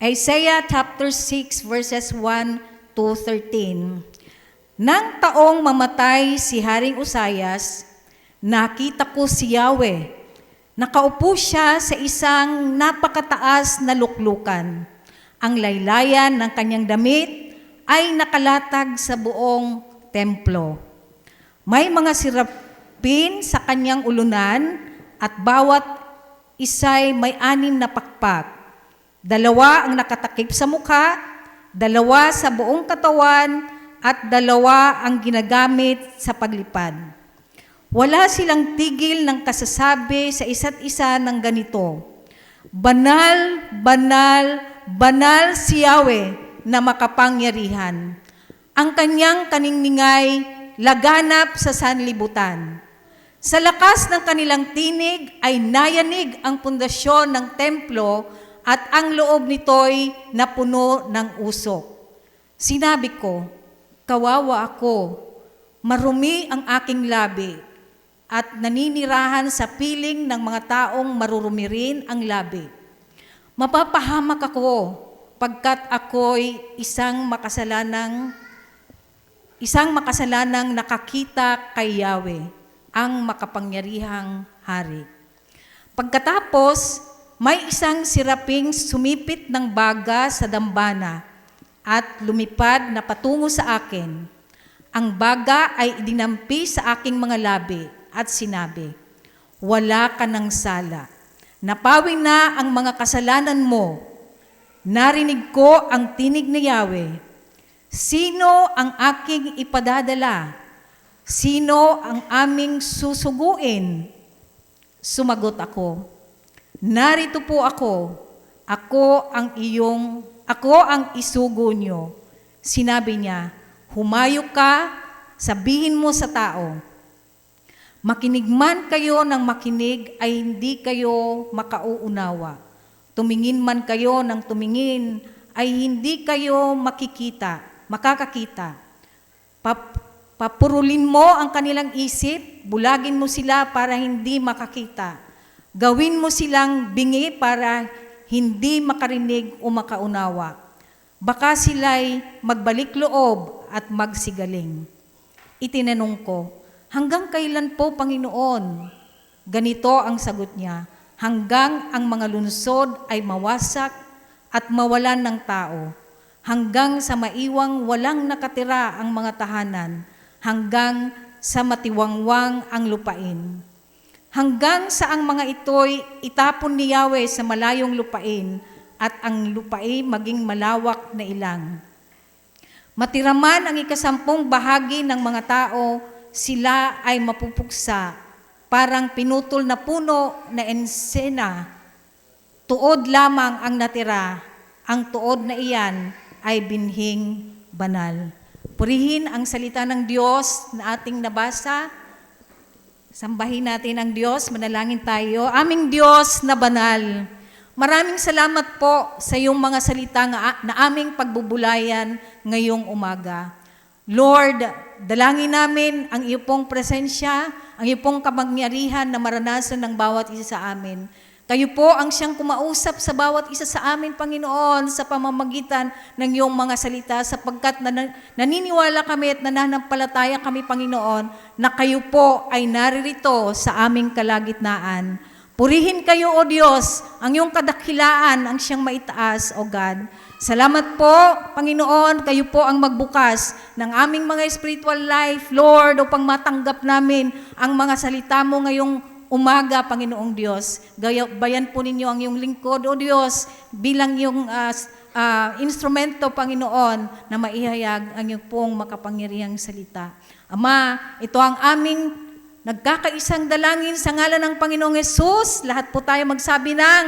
Isaiah chapter 6 verses 1 to 13. Nang taong mamatay si Haring Uzzias, nakita ko si Yahweh. Nakaupo siya sa isang napakataas na luklukan. Ang laylayan ng kanyang damit ay nakalatag sa buong templo. May mga sirapin sa kanyang ulunan at bawat isa'y may 6 na pakpak. 2 ang nakatakip sa mukha, 2 sa buong katawan, at 2 ang ginagamit sa paglipad. Wala silang tigil ng kasasabi sa isa't isa ng ganito, Banal, banal, banal si Yahweh na makapangyarihan. Ang kanyang kaniningay laganap sa sanlibutan. Sa lakas ng kanilang tinig ay nayanig ang pundasyon ng templo at ang loob nito'y napuno ng usok. Sinabi ko, kawawa ako, marumi ang aking labi, at naninirahan sa piling ng mga taong marurumi rin ang labi. Mapapahamak ako, pagkat ako'y isang makasalanang nakakita kay Yahweh, ang makapangyarihang hari. Pagkatapos, may isang siraping sumipit ng baga sa dambana at lumipad na patungo sa akin. Ang baga ay idinampi sa aking mga labi at sinabi, Wala ka ng sala. Napawin na ang mga kasalanan mo. Narinig ko ang tinig ni Yahweh. Sino ang aking ipadadala? Sino ang aming susuguin? Sumagot ako, Narito po ako ang isugo nyo. Sinabi niya, humayo ka, sabihin mo sa tao, makinig man kayo ng makinig ay hindi kayo makauunawa. Tumingin man kayo ng tumingin ay hindi kayo makakakita. Papurulin mo ang kanilang isip, bulagin mo sila para hindi makakita. Gawin mo silang bingi para hindi makarinig o makaunawa. Baka sila'y magbalik loob at magsigaling. Itinanong ko, hanggang kailan po, Panginoon? Ganito ang sagot niya, hanggang ang mga lungsod ay mawasak at mawalan ng tao, hanggang sa maiwang walang nakatira ang mga tahanan, hanggang sa matiwangwang ang lupain. Hanggang sa ang mga ito'y itapon ni Yahweh sa malayong lupain at ang lupain maging malawak na ilang. Matiraman ang 10 bahagi ng mga tao, sila ay mapupuksa, parang pinutol na puno na ensena. Tuod lamang ang natira, ang tuod na iyan ay binhing banal. Purihin ang salita ng Diyos na ating nabasa. Sambahin natin ang Diyos, manalangin tayo. Aming Diyos na banal, maraming salamat po sa iyong mga salita na aming pagbubulayan ngayong umaga. Lord, dalangin namin ang iyong pong presensya, ang iyong pong kapangyarihan na maranasan ng bawat isa sa amin. Kayo po ang siyang kumausap sa bawat isa sa amin, Panginoon, sa pamamagitan ng iyong mga salita, sapagkat naniniwala kami at nananampalataya kami, Panginoon, na kayo po ay naririto sa aming kalagitnaan. Purihin kayo, O Diyos, ang iyong kadakilaan, ang siyang maitaas, O God. Salamat po, Panginoon, kayo po ang magbukas ng aming mga spiritual life, Lord, upang matanggap namin ang mga salita mo ngayong umaga, Panginoong Diyos. Bayan po ninyo ang iyong lingkod, O Diyos, bilang yung instrumento, Panginoon, na maihayag ang iyong pong makapangyarihang salita. Ama, ito ang aming nagkakaisang dalangin sa ngalan ng Panginoong Yesus. Lahat po tayo magsabi ng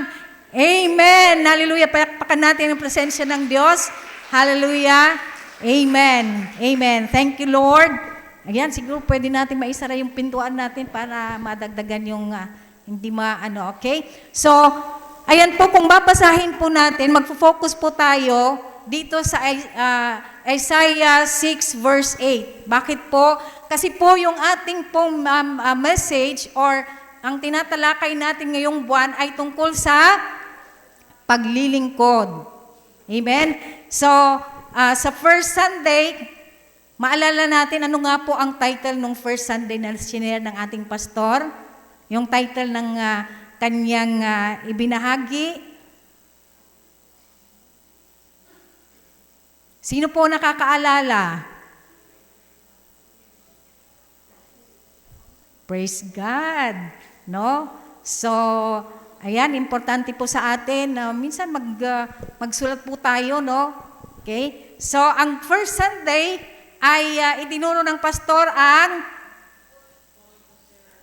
Amen! Hallelujah! Palakpakan natin ang presensya ng Diyos. Hallelujah! Amen! Amen! Thank you, Lord! Ayan, siguro pwede natin maisara yung pintuan natin para madagdagan yung hindi okay? So, ayan po, kung babasahin po natin, magfo-focus po tayo dito sa Isaiah 6 verse 8. Bakit po? Kasi po yung ating pong message or ang tinatalakay natin ngayong buwan ay tungkol sa paglilingkod. Amen? So, sa first Sunday, maalala natin ano nga po ang title ng first Sunday na sinare ng ating pastor. Yung title ng kanyang ibinahagi. Sino po nakakaalala? Praise God. No? So, ayan, importante po sa atin na minsan magsulat po tayo, no? Okay? So, ang first Sunday ay itinuro ng pastor ang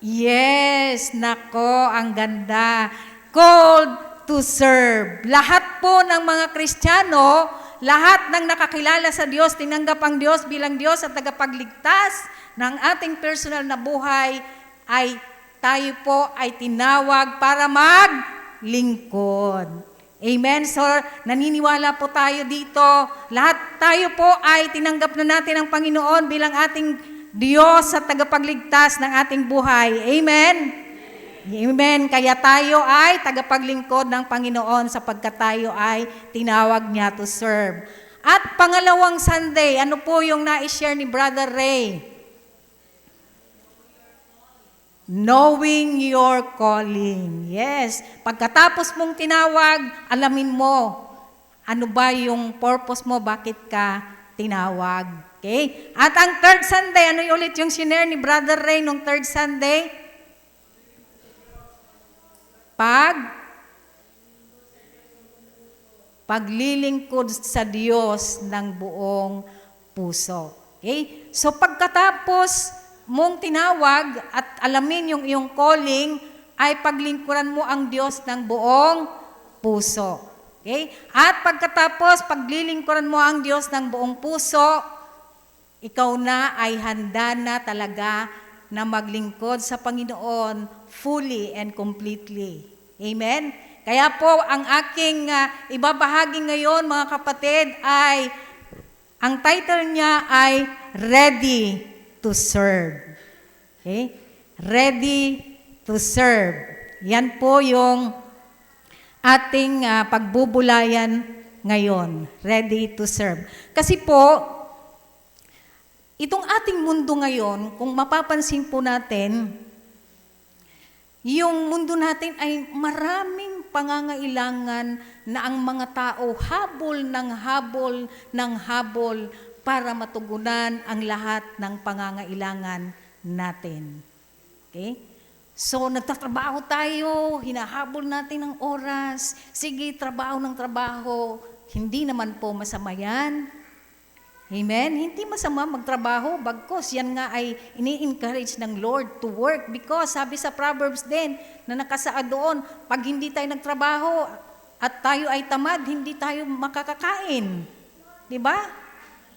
yes, nako, ang ganda. Called to serve. Lahat po ng mga Kristiyano, lahat ng nakakilala sa Diyos, tinanggap ang Diyos bilang Diyos at tagapagligtas ng ating personal na buhay, ay tayo po ay tinawag para maglingkod. Amen? So, naniniwala po tayo dito. Lahat tayo po ay tinanggap na natin ang Panginoon bilang ating Diyos at tagapagligtas ng ating buhay. Amen? Amen. Kaya tayo ay tagapaglingkod ng Panginoon sapagkat tayo ay tinawag niya to serve. At pangalawang Sunday, ano po yung na-share ni Brother Ray? Knowing your calling. Yes. Pagkatapos mong tinawag, alamin mo, ano ba yung purpose mo, bakit ka tinawag. Okay? At ang third Sunday, ano ulit yung sinare ni Brother Ray nung third Sunday? Paglilingkod sa Diyos ng buong puso. Okay? So pagkatapos mong tinawag at alamin yung iyong calling, ay paglingkuran mo ang Diyos ng buong puso. Okay? At pagkatapos, paglilingkuran mo ang Diyos ng buong puso, ikaw na ay handa na talaga na maglingkod sa Panginoon fully and completely. Amen? Kaya po, ang aking ibabahagi ngayon, mga kapatid, ay, ang title niya ay Ready to Serve. Okay? Ready to Serve. Yan po yung ating pagbubulayan ngayon. Ready to serve. Kasi po, itong ating mundo ngayon, kung mapapansin po natin, yung mundo natin ay maraming pangangailangan na ang mga tao habol ng habol para matugunan ang lahat ng pangangailangan natin. Okay? So, nagtatrabaho tayo, hinahabol natin ng oras, sige, trabaho ng trabaho, hindi naman po masama yan. Amen? Hindi masama magtrabaho, bagkos yan nga ay ini-encourage ng Lord to work because sabi sa Proverbs din na nakasaad doon, pag hindi tayo nagtrabaho at tayo ay tamad, hindi tayo makakakain. Di ba?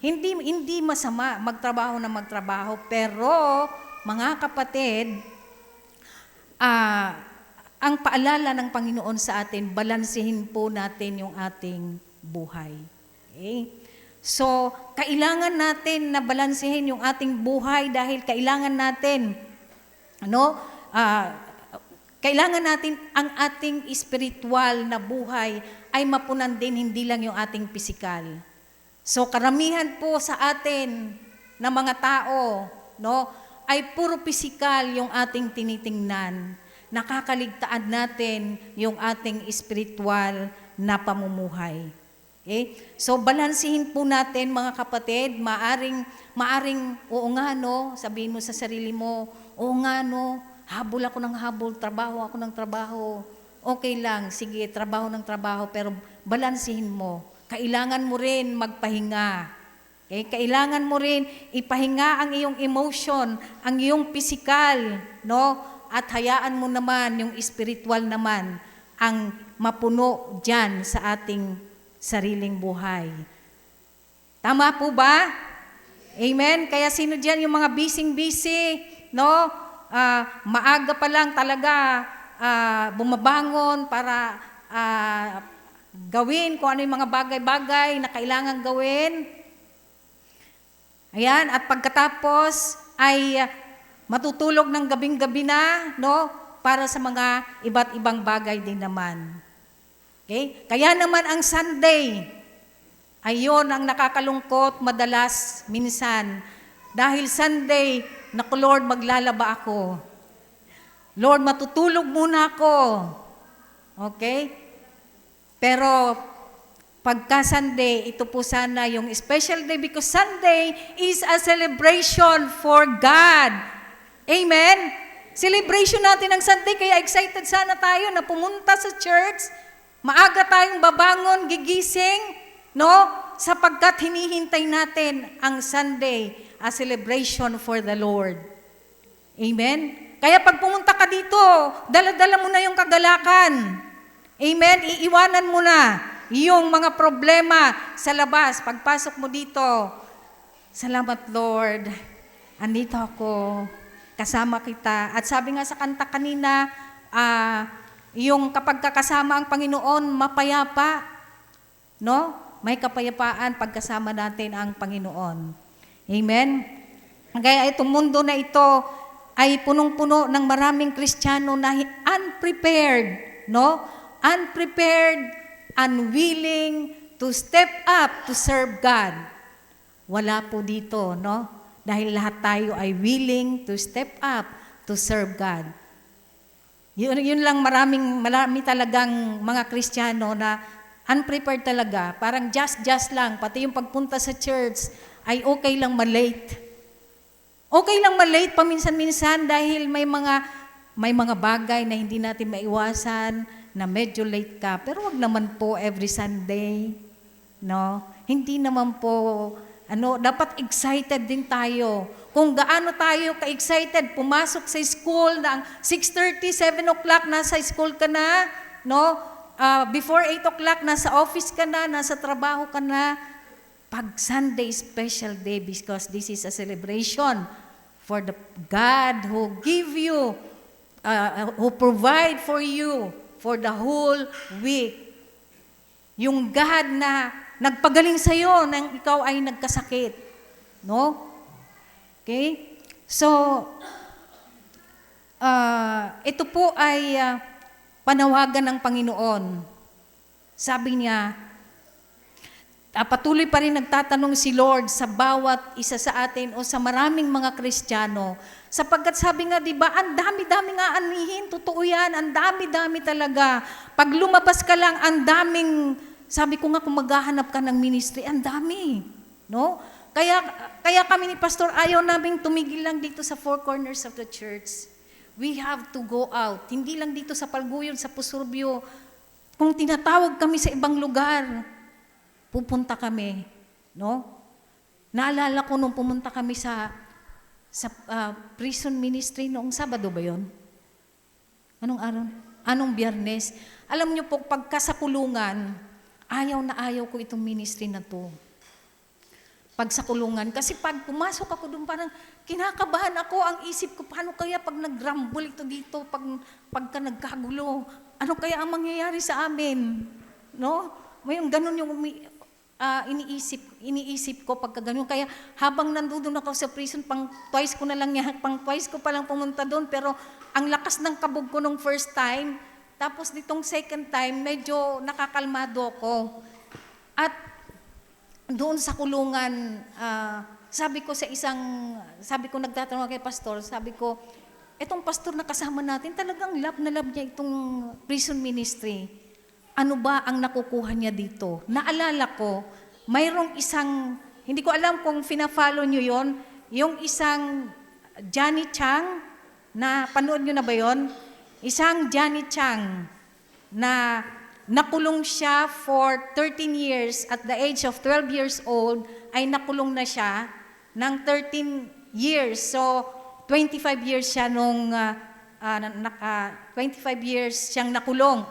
Hindi masama magtrabaho na magtrabaho, pero mga kapatid, ang paalala ng Panginoon sa atin, balansehin po natin yung ating buhay. Okay? So, kailangan natin na balansehin yung ating buhay dahil kailangan natin, kailangan natin ang ating spiritual na buhay ay mapunan din, hindi lang yung ating pisikal. So, karamihan po sa atin na mga tao, ay puro pisikal yung ating tinitingnan. Nakakaligtaan natin yung ating spiritual na pamumuhay. Okay? So, balansihin po natin mga kapatid, maaring, oo nga sabihin mo sa sarili mo, oo nga habol ako ng habol, trabaho ako ng trabaho. Okay lang, sige, trabaho ng trabaho, pero balansihin mo. Kailangan mo rin magpahinga. Okay? Kailangan mo rin ipahinga ang iyong emotion, ang iyong physical, at hayaan mo naman yung spiritual naman ang mapuno dyan sa ating sariling buhay. Tama po ba? Amen? Kaya sino dyan yung mga busy, maaga pa lang talaga bumabangon para gawin kung ano yung mga bagay-bagay na kailangan gawin. Ayan, at pagkatapos ay matutulog ng gabing-gabi na, para sa mga iba't ibang bagay din naman. Okay? Kaya naman ang Sunday, Ayon ang nakakalungkot madalas, minsan. Dahil Sunday, naku Lord, maglalaba ako. Lord, matutulog muna ako. Okay? Pero pagka Sunday, ito po sana yung special day because Sunday is a celebration for God. Amen? Celebration natin ang Sunday, kaya excited sana tayo na pumunta sa church. Maaga tayong babangon, gigising, no? Sapagkat hinihintay natin ang Sunday, a celebration for the Lord. Amen? Kaya pag pumunta ka dito, dala-dala mo na yung kagalakan. Amen? Iiwanan mo na yung mga problema sa labas. Pagpasok mo dito, salamat Lord, andito ako, kasama kita. At sabi nga sa kanta kanina, yung kapag kakasama ang Panginoon, mapayapa, no? May kapayapaan pagkasama natin ang Panginoon. Amen? Kaya itong mundo na ito ay punong-puno ng maraming Kristiyano na unprepared, no? Unprepared, unwilling to step up to serve God. Wala po dito, no? Dahil lahat tayo ay willing to step up to serve God. Yun lang marami talagang mga Kristiyano na unprepared talaga, parang just lang, pati yung pagpunta sa church ay okay lang malate. Okay lang malate paminsan-minsan dahil may mga bagay na hindi natin maiwasan na medyo late ka. Pero wag naman po every Sunday, no? Hindi naman po, dapat excited din tayo. Kung gaano tayo ka-excited, pumasok sa school ng 6:30, 7 o'clock, nasa school ka na, no? Before 8 o'clock, nasa office ka na, nasa trabaho ka na. Pag Sunday, special day because this is a celebration for the God who give you, who provide for you for the whole week. Yung God na nagpagaling sa'yo nang ikaw ay nagkasakit. No? Okay? So, ito po ay panawagan ng Panginoon. Sabi niya, patuloy pa rin nagtatanong si Lord sa bawat isa sa atin o sa maraming mga Kristiyano. Sapagkat sabi nga, di ba, ang dami-dami nga anihin, totoo yan, ang dami-dami talaga. Pag lumabas ka lang, ang daming, sabi ko nga, kung maghahanap ka ng ministry, ang dami. No? Kaya kami ni Pastor, ayaw naming tumigil lang dito sa four corners of the church. We have to go out. Hindi lang dito sa Palguyon, sa Pusurbio. Kung tinatawag kami sa ibang lugar, pupunta kami. No? Naalala ko nung pumunta kami sa prison ministry noong Sabado ba yun? Anong araw? Anong Biyernes? Alam niyo po, pagka sa kulungan, ayaw na ayaw ko itong ministry na to. Pag sa kulungan. Kasi pag pumasok ako doon, parang kinakabahan ako. Ang isip ko, paano kaya pag nag-rumble ito dito, pagka nagkagulo, ano kaya ang mangyayari sa amin? No? May ganun yung iniisip ko pagka ganun. Kaya habang nandoon ako sa prison, pang twice ko pa lang pumunta doon. Pero ang lakas ng kabog ko nung first time, tapos ditong second time, medyo nakakalmado ako. At doon sa kulungan, sabi ko nagtatanong kay pastor, sabi ko, etong pastor na kasama natin, talagang love na love niya itong prison ministry. Ano ba ang nakukuha niya dito? Naalala ko, mayroong isang, hindi ko alam kung fina-follow niyo yon, yung isang Johnny Chang, na panood niyo na ba yon? Isang Johnny Chang na nakulong siya for 13 years. At the age of 12 years old, ay nakulong na siya ng 13 years. So, 25 years siya nung, 25 years siyang nakulong.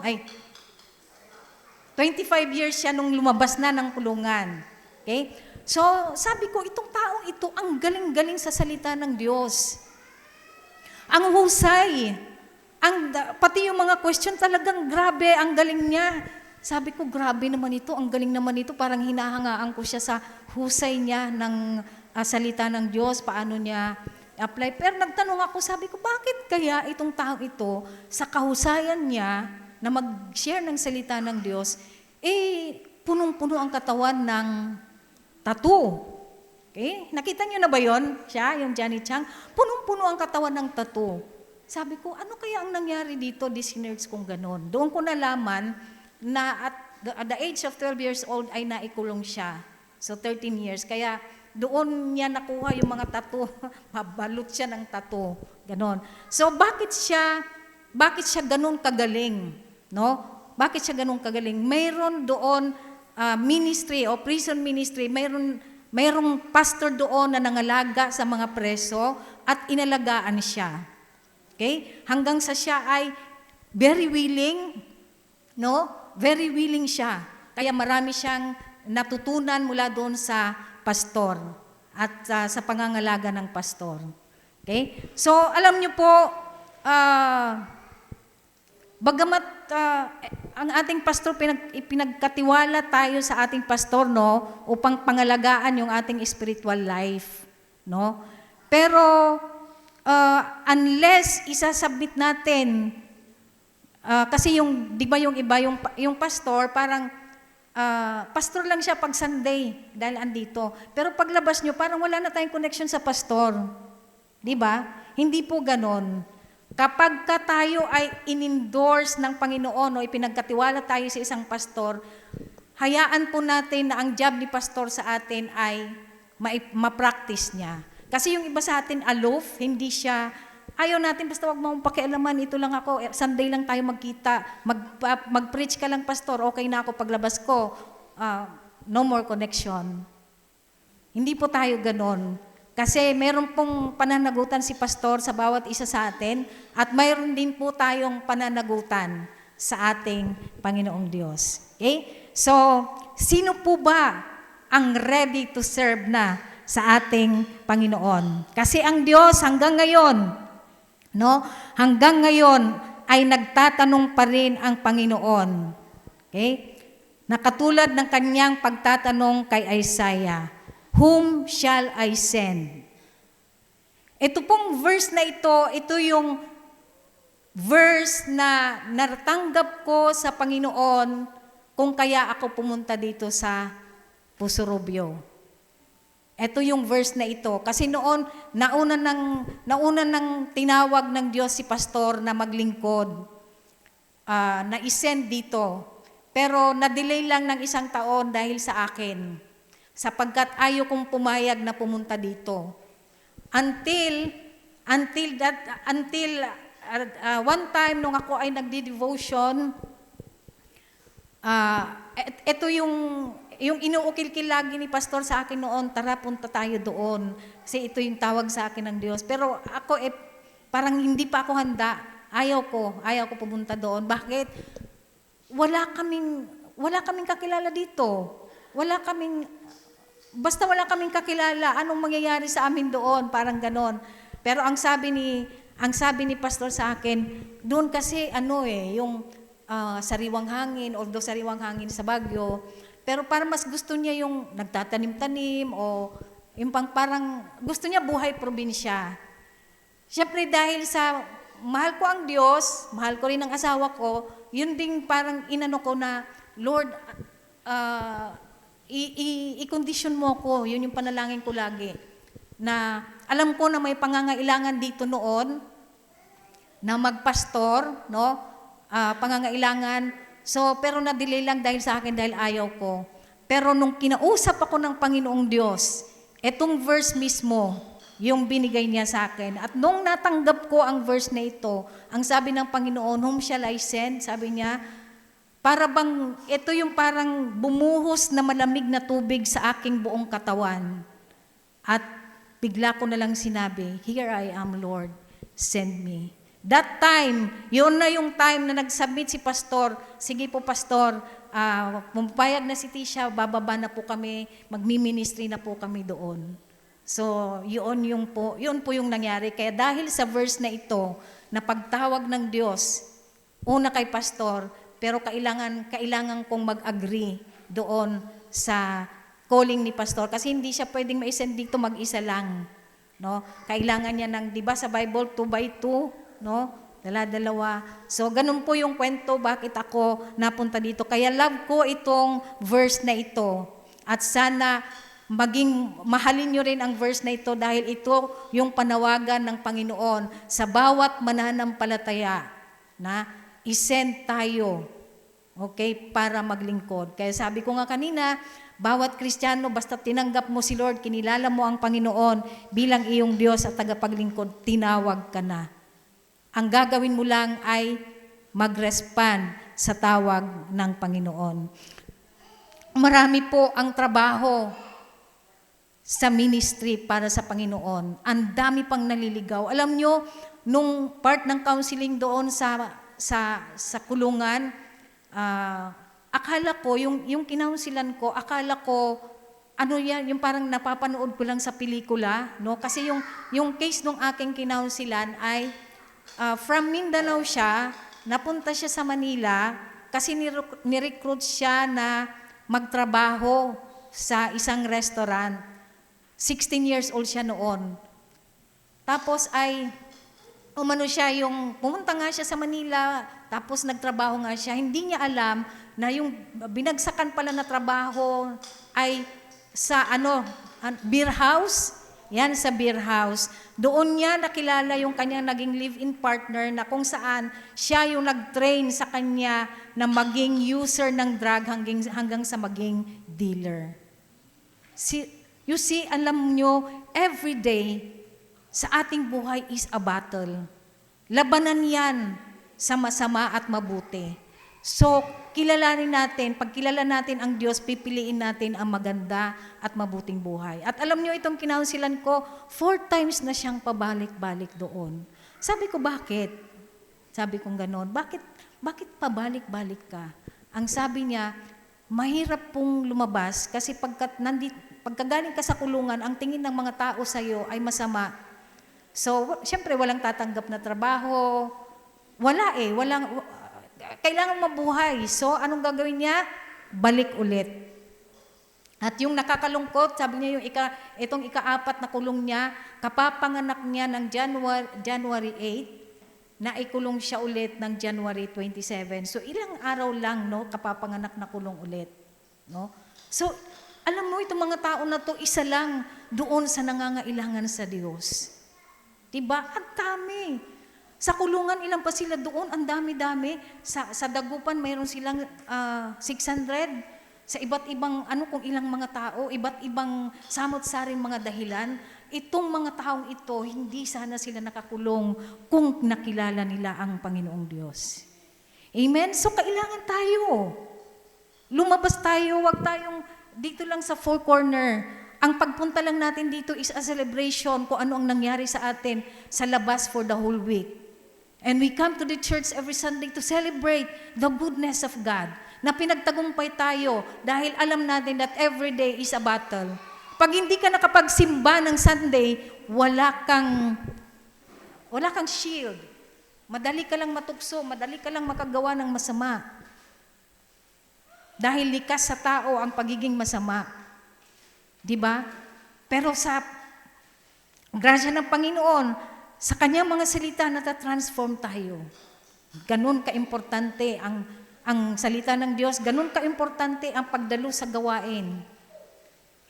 25 years siya nung lumabas na ng kulungan. Okay? So, sabi ko, itong taong ito, ang galing-galing sa salita ng Diyos. Ang husay. Pati yung mga question talagang grabe, ang galing niya. Sabi ko, grabe naman ito, ang galing naman ito. Parang hinahangaan ko siya sa husay niya ng salita ng Diyos, paano niya apply. Pero nagtanong ako, sabi ko, bakit kaya itong taong ito, sa kahusayan niya, na mag-share ng salita ng Diyos, punong-puno ang katawan ng tattoo. Okay? Nakita niyo na ba yon? Siya, yung Johnny Chang, punong-puno ang katawan ng tattoo. Sabi ko, ano kaya ang nangyari dito, nerds kung ganon? Doon ko nalaman na at the age of 12 years old ay naikulong siya. So 13 years. Kaya doon niya nakuha yung mga tattoo. Mabalot siya ng tattoo. Ganon. So bakit siya ganon kagaling? No? Bakit siya ganon kagaling? Mayroon doon ministry o prison ministry, mayroong pastor doon na nangalaga sa mga preso at inalagaan siya. Okay? Hanggang sa siya ay very willing, no? Very willing siya. Kaya marami siyang natutunan mula doon sa pastor at sa pangangalaga ng pastor. Okay? So, alam niyo po, bagamat ang ating pastor, pinagkatiwala tayo sa ating pastor, no, upang pangalagaan yung ating spiritual life, no? Pero unless isasubmit natin, kasi yung, di ba yung iba, yung pastor, parang pastor lang siya pag Sunday dahil andito. Pero paglabas nyo, parang wala na tayong connection sa pastor. Di ba? Hindi po ganon. Kapag tayo ay in-endorse ng Panginoon o ipinagkatiwala tayo sa isang pastor, hayaan po natin na ang job ni pastor sa atin ay ma-practice niya. Kasi yung iba sa atin aloof, hindi siya, ayaw natin, basta wag mong pakialaman, ito lang ako, Sunday lang tayo magkita, mag-preach ka lang pastor, okay na ako paglabas ko, no more connection. Hindi po tayo ganon. Kasi meron pong pananagutan si pastor sa bawat isa sa atin at mayroon din po tayong pananagutan sa ating Panginoong Diyos. Okay? So, sino po ba ang ready to serve na sa ating Panginoon? Kasi ang Diyos hanggang ngayon, no? Hanggang ngayon ay nagtatanong pa rin ang Panginoon. Okay? Nakatulad ng kanyang pagtatanong kay Isaiah, whom shall I send? Ito pong verse na ito yung verse na natanggap ko sa Panginoon kung kaya ako pumunta dito sa Pusurubyo. Ito yung verse na ito. Kasi noon, nauna ng tinawag ng Diyos si pastor na maglingkod, na isend dito. Pero na-delay lang ng 1 taon dahil sa akin. Sapagkat ayaw kong pumayag na pumunta dito. Until one time nung ako ay nagdi-devotion, ito yung inuukil-kil lagi ni pastor sa akin noon, tara punta tayo doon. Kasi ito yung tawag sa akin ng Diyos. Pero ako parang hindi pa ako handa. Ayaw ko pumunta doon. Bakit? Wala kaming kakilala dito. Basta wala kaming kakilala, anong mangyayari sa amin doon, parang ganon. Pero ang sabi ni pastor sa akin, doon kasi yung sariwang hangin, although sariwang hangin sa Baguio, pero parang mas gusto niya yung nagtatanim-tanim o yung parang gusto niya buhay probinsya. Siyempre dahil sa mahal ko ang Diyos, mahal ko rin ang asawa ko, yun ding parang inano ko na, Lord, i-condition mo ko, yun yung panalangin ko lagi. Na alam ko na may pangangailangan dito noon na magpastor, no? Pangangailangan. So, pero na-delay lang dahil sa akin dahil ayaw ko. Pero nung kinausap ako ng Panginoong Diyos, etong verse mismo, yung binigay niya sa akin. At nung natanggap ko ang verse na ito, ang sabi ng Panginoon, whom shall I send? Sabi niya, para bang, ito yung parang bumuhos na malamig na tubig sa aking buong katawan. At bigla ko na lang sinabi, here I am, Lord, send me. That time, yun na yung time na nag-submit si pastor, sige po pastor, pumapayag na si Tisha, bababa na po kami, magmi-ministry na po kami doon. So, yun po yung nangyari. Kaya dahil sa verse na ito, na pagtawag ng Diyos, una kay pastor, pero kailangan kong mag-agree doon sa calling ni pastor kasi hindi siya pwedeng ma-send dito mag-isa lang, no? Kailangan niya ng, 'di ba sa Bible 2x2, no? Dala-dalawa. So, ganun po yung kwento bakit ako napunta dito. Kaya love ko itong verse na ito. At sana mahalin nyo rin ang verse na ito dahil ito yung panawagan ng Panginoon sa bawat mananampalataya na isend tayo, okay, para maglingkod. Kaya sabi ko nga kanina, bawat Kristiyano, basta tinanggap mo si Lord, kinilala mo ang Panginoon bilang iyong Diyos at tagapaglingkod, tinawag ka na. Ang gagawin mo lang ay mag-respond sa tawag ng Panginoon. Marami po ang trabaho sa ministry para sa Panginoon. Ang dami pang naliligaw. Alam nyo, nung part ng counseling doon sa kulungan, akala ko, yung kinaunsilan ko, akala ko, ano yan, yung parang napapanood ko lang sa pelikula, no? Kasi yung case nung aking kinaunsilan ay from Mindanao siya, napunta siya sa Manila kasi nirecruit siya na magtrabaho sa isang restaurant. 16 years old siya noon. Tapos ay pumunta nga siya sa Manila, tapos nagtrabaho nga siya. Hindi niya alam na yung binagsakan pala na trabaho ay sa beer house. Yan sa beer house. Doon niya nakilala yung kanyang naging live-in partner na kung saan siya yung nag-train sa kanya na maging user ng drug hanggang sa maging dealer. You see, alam nyo, every day sa ating buhay is a battle. Labanan yan sa masama at mabuti. So, kilalanin natin, pag kilala natin ang Diyos, pipiliin natin ang maganda at mabuting buhay. At alam nyo, itong kinaunsilan ko, 4 times na siyang pabalik-balik doon. Sabi ko, bakit? Sabi kong ganon, bakit pabalik-balik ka? Ang sabi niya, mahirap pong lumabas kasi pagkagaling ka sa kulungan, ang tingin ng mga tao sa iyo ay masama. So, syempre, walang tatanggap na trabaho. Kailangan mabuhay. So, anong gagawin niya? Balik ulit. At yung nakakalungkot, sabi niya itong ika-4 na kulong niya, kapapanganak niya ng January 8, na ikulong siya ulit ng January 27. So, ilang araw lang, no, kapapanganak na kulong ulit. No? So, alam mo, itong mga tao na to, isa lang doon sa nangangailangan sa Diyos. Diba? Ang dami. Sa kulungan, ilan pa sila doon? Ang dami-dami. Sa Dagupan, mayroon silang 600. Sa iba't ibang, kung ilang mga tao, iba't ibang samot-saring mga dahilan. Itong mga taong ito, hindi sana sila nakakulong kung nakilala nila ang Panginoong Diyos. Amen? So, kailangan tayo. Lumabas tayo, wag tayong dito lang sa four corner. Ang pagpunta lang natin dito is a celebration kung ano ang nangyari sa atin sa labas for the whole week. And we come to the church every Sunday to celebrate the goodness of God. Na pinagtagumpay tayo dahil alam natin that every day is a battle. Pag hindi ka nakapagsimba ng Sunday, wala kang shield. Madali ka lang matukso, madali ka lang makagawa ng masama. Dahil likas sa tao ang pagiging masama. Diba? Pero sa grasya ng Panginoon, sa kanyang mga salita, natatransform tayo. Ganun kaimportante ang salita ng Diyos, ganun kaimportante ang pagdalo sa gawain.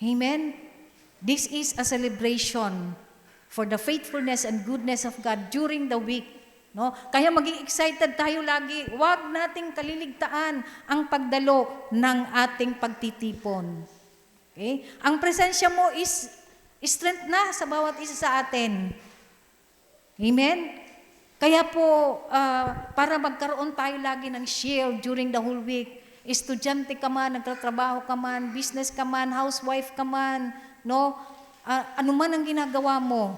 Amen? This is a celebration for the faithfulness and goodness of God during the week. No? Kaya maging excited tayo lagi. Huwag nating kaliligtaan ang pagdalo ng ating pagtitipon. Okay? Ang presensya mo is strength na sa bawat isa sa atin. Amen? Kaya po, para magkaroon tayo lagi ng shield during the whole week, estudyante ka man, nagtatrabaho ka man, business ka man, housewife ka man, no? Ano man ang ginagawa mo,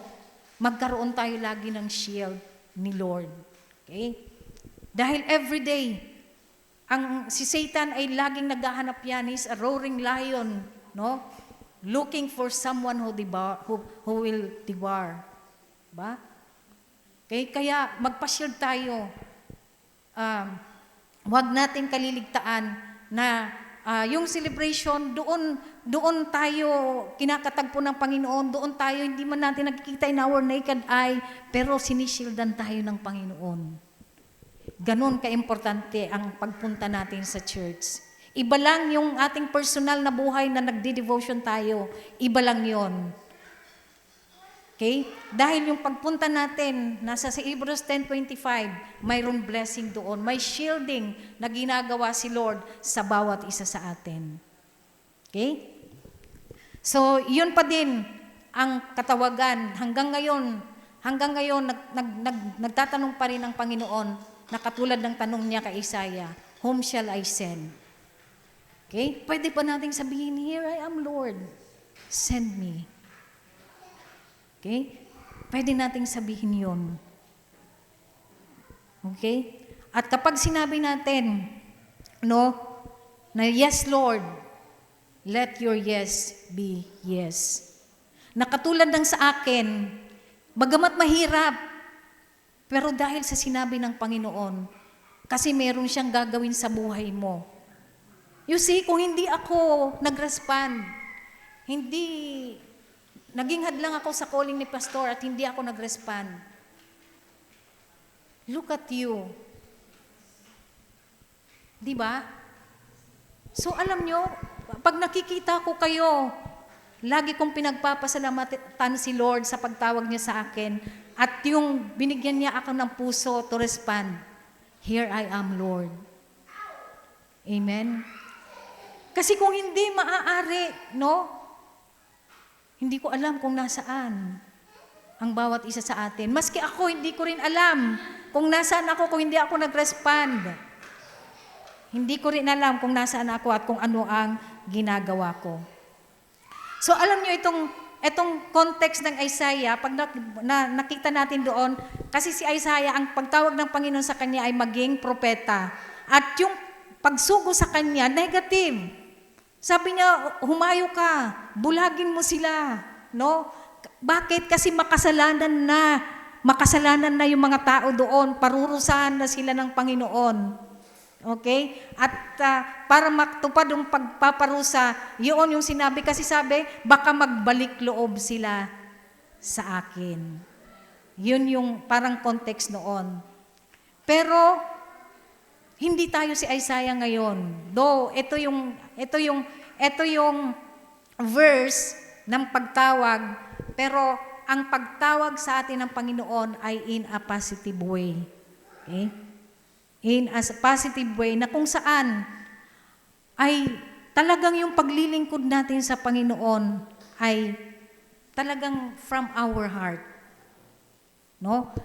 magkaroon tayo lagi ng shield ni Lord. Okay? Dahil everyday, si Satan ay laging naghahanap yan. He's a roaring lion, no? Looking for someone who will devour. Ba? Okay? Kaya magpa-shield tayo. Huwag natin kaliligtaan na yung celebration, doon tayo kinakatagpo ng Panginoon, doon tayo, hindi man natin nakikita in our naked eye, pero sinishildan tayo ng Panginoon. Ganon ka-importante ang pagpunta natin sa church. Iba lang yung ating personal na buhay na nagdi-devotion tayo. Iba lang yon. Okay? Dahil yung pagpunta natin, nasa sa Hebrews 10:25, mayroon blessing doon. May shielding na ginagawa si Lord sa bawat isa sa atin. Okay? So, yun pa din ang katawagan. Hanggang ngayon, nagtatanong pa rin ang Panginoon na katulad ng tanong niya kay Isaiah, whom shall I send? Okay? Pwede pa nating sabihin, here I am, Lord. Send me. Okay? Pwede nating sabihin yun. Okay? At kapag sinabi natin, na yes, Lord, let your yes be yes. Na katulad ng sa akin, bagamat mahirap, pero dahil sa sinabi ng Panginoon, kasi meron siyang gagawin sa buhay mo. You see, kung hindi ako nag-respond, naging hadlang ako sa calling ni Pastor at hindi ako nag-respond. Look at you. Di ba? So alam nyo, pag nakikita ko kayo, lagi kong pinagpapasalamatan si Lord sa pagtawag niya sa akin at yung binigyan niya ako ng puso to respond. Here I am, Lord. Amen? Kasi kung hindi maaari, hindi ko alam kung nasaan ang bawat isa sa atin. Maski ako, hindi ko rin alam kung nasaan ako kung hindi ako nag-respond. Hindi ko rin alam kung nasaan ako at kung ano ang ginagawa ko. So alam nyo itong context ng Isaiah, pag nakita natin doon, kasi si Isaiah, ang pagtawag ng Panginoon sa kanya ay maging propeta. At yung pagsugo sa kanya, negative. Sabi niya, humayo ka, bulagin mo sila. Bakit? Kasi makasalanan na yung mga tao doon, parurusahan na sila ng Panginoon. Okay? At para matupad yung pagpaparusa, yun yung sinabi. Kasi sabi, baka magbalik loob sila sa akin. Yun yung parang context noon. Pero, hindi tayo si Isaiah ngayon. Though, ito yung verse ng pagtawag, pero ang pagtawag sa atin ng Panginoon ay in a positive way. Okay? In a positive way na kung saan ay talagang yung paglilingkod natin sa Panginoon ay talagang from our heart.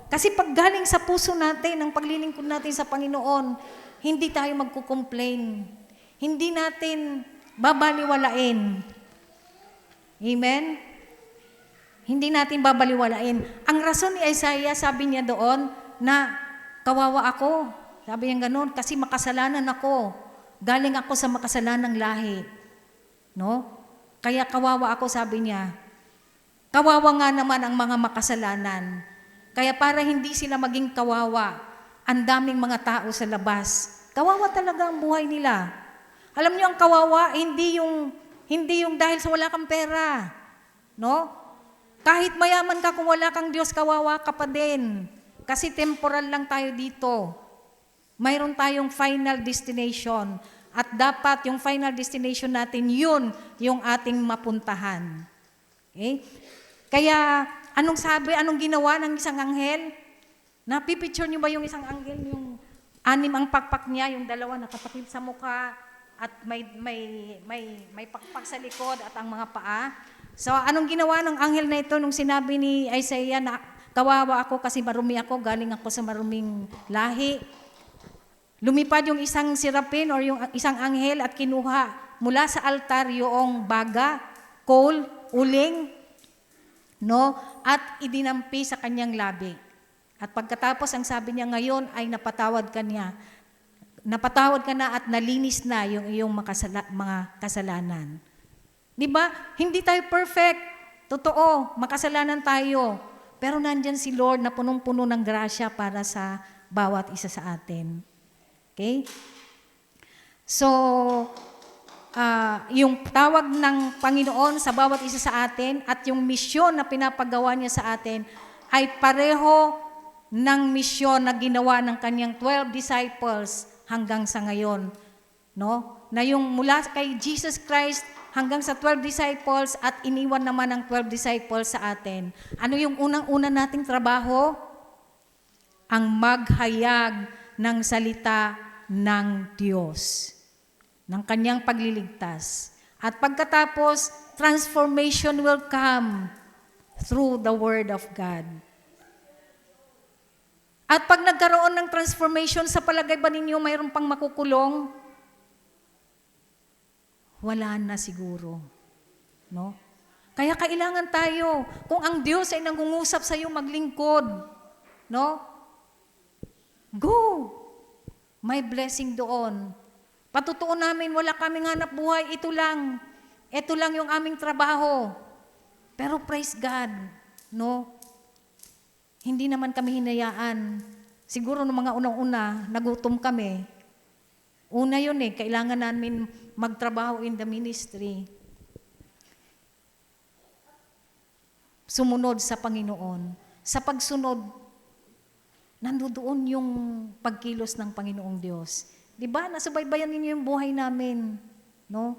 Kasi pag galing sa puso natin, ang paglilingkod natin sa Panginoon, hindi tayo magko-complain. Hindi natin babaliwalain. Amen? Hindi natin babaliwalain. Ang rason ni Isaiah, sabi niya doon, na kawawa ako. Sabi niya ganoon, kasi makasalanan ako. Galing ako sa makasalanang lahi. Kaya kawawa ako, sabi niya. Kawawa nga naman ang mga makasalanan. Kaya para hindi sila maging kawawa, ang daming mga tao sa labas. Kawawa talaga ang buhay nila. Alam niyo, ang kawawa, hindi yung dahil sa wala kang pera. Kahit mayaman ka, kung wala kang Diyos, kawawa ka pa din. Kasi temporal lang tayo dito. Mayroon tayong final destination. At dapat yung final destination natin, yun yung ating mapuntahan. Okay? Kaya, anong ginawa ng isang anghel? Napipicture niyo ba yung isang anghel, yung 6 ang pakpak niya, yung 2 nakatakip sa mukha, at may pakpak sa likod at ang mga paa. So, anong ginawa ng anghel na ito nung sinabi ni Isaiah na kawawa ako kasi marumi ako, galing ako sa maruming lahi? Lumipad yung isang sirapin or yung isang anghel at kinuha mula sa altar yung baga, coal, uling, at idinampi sa kanyang labi. At pagkatapos, ang sabi niya ngayon ay napatawad ka na at nalinis na yung iyong mga kasalanan. Di ba? Hindi tayo perfect. Totoo, makasalanan tayo. Pero nandyan si Lord na punong-puno ng grasya para sa bawat isa sa atin. Okay? So, yung tawag ng Panginoon sa bawat isa sa atin at yung misyon na pinapagawa niya sa atin ay pareho ng misyon na ginawa ng kanyang 12 disciples hanggang sa ngayon. No? Na yung mula kay Jesus Christ hanggang sa 12 disciples at iniwan naman ng 12 disciples sa atin. Ano yung unang-una nating trabaho? Ang maghayag ng salita ng Diyos, ng kanyang pagliligtas. At pagkatapos, transformation will come through the Word of God. At pag nagkaroon ng transformation, sa palagay ba ninyo mayroon pang makukulong? Wala na siguro. No? Kaya kailangan tayo, kung ang Diyos ay nangungusap sa iyo maglingkod, no? Go! May blessing doon. Patutuon namin, wala kaming hanap buhay, ito lang. Ito lang yung aming trabaho. Pero praise God, no? Hindi naman kami hinayaan. Siguro noong mga unang-una, nagutom kami. Una yun kailangan namin magtrabaho in the ministry. Sumunod sa Panginoon. Sa pagsunod, nandoon yung pagkilos ng Panginoong Diyos. Di ba? Nasubaybayan ninyo yung buhay namin. No?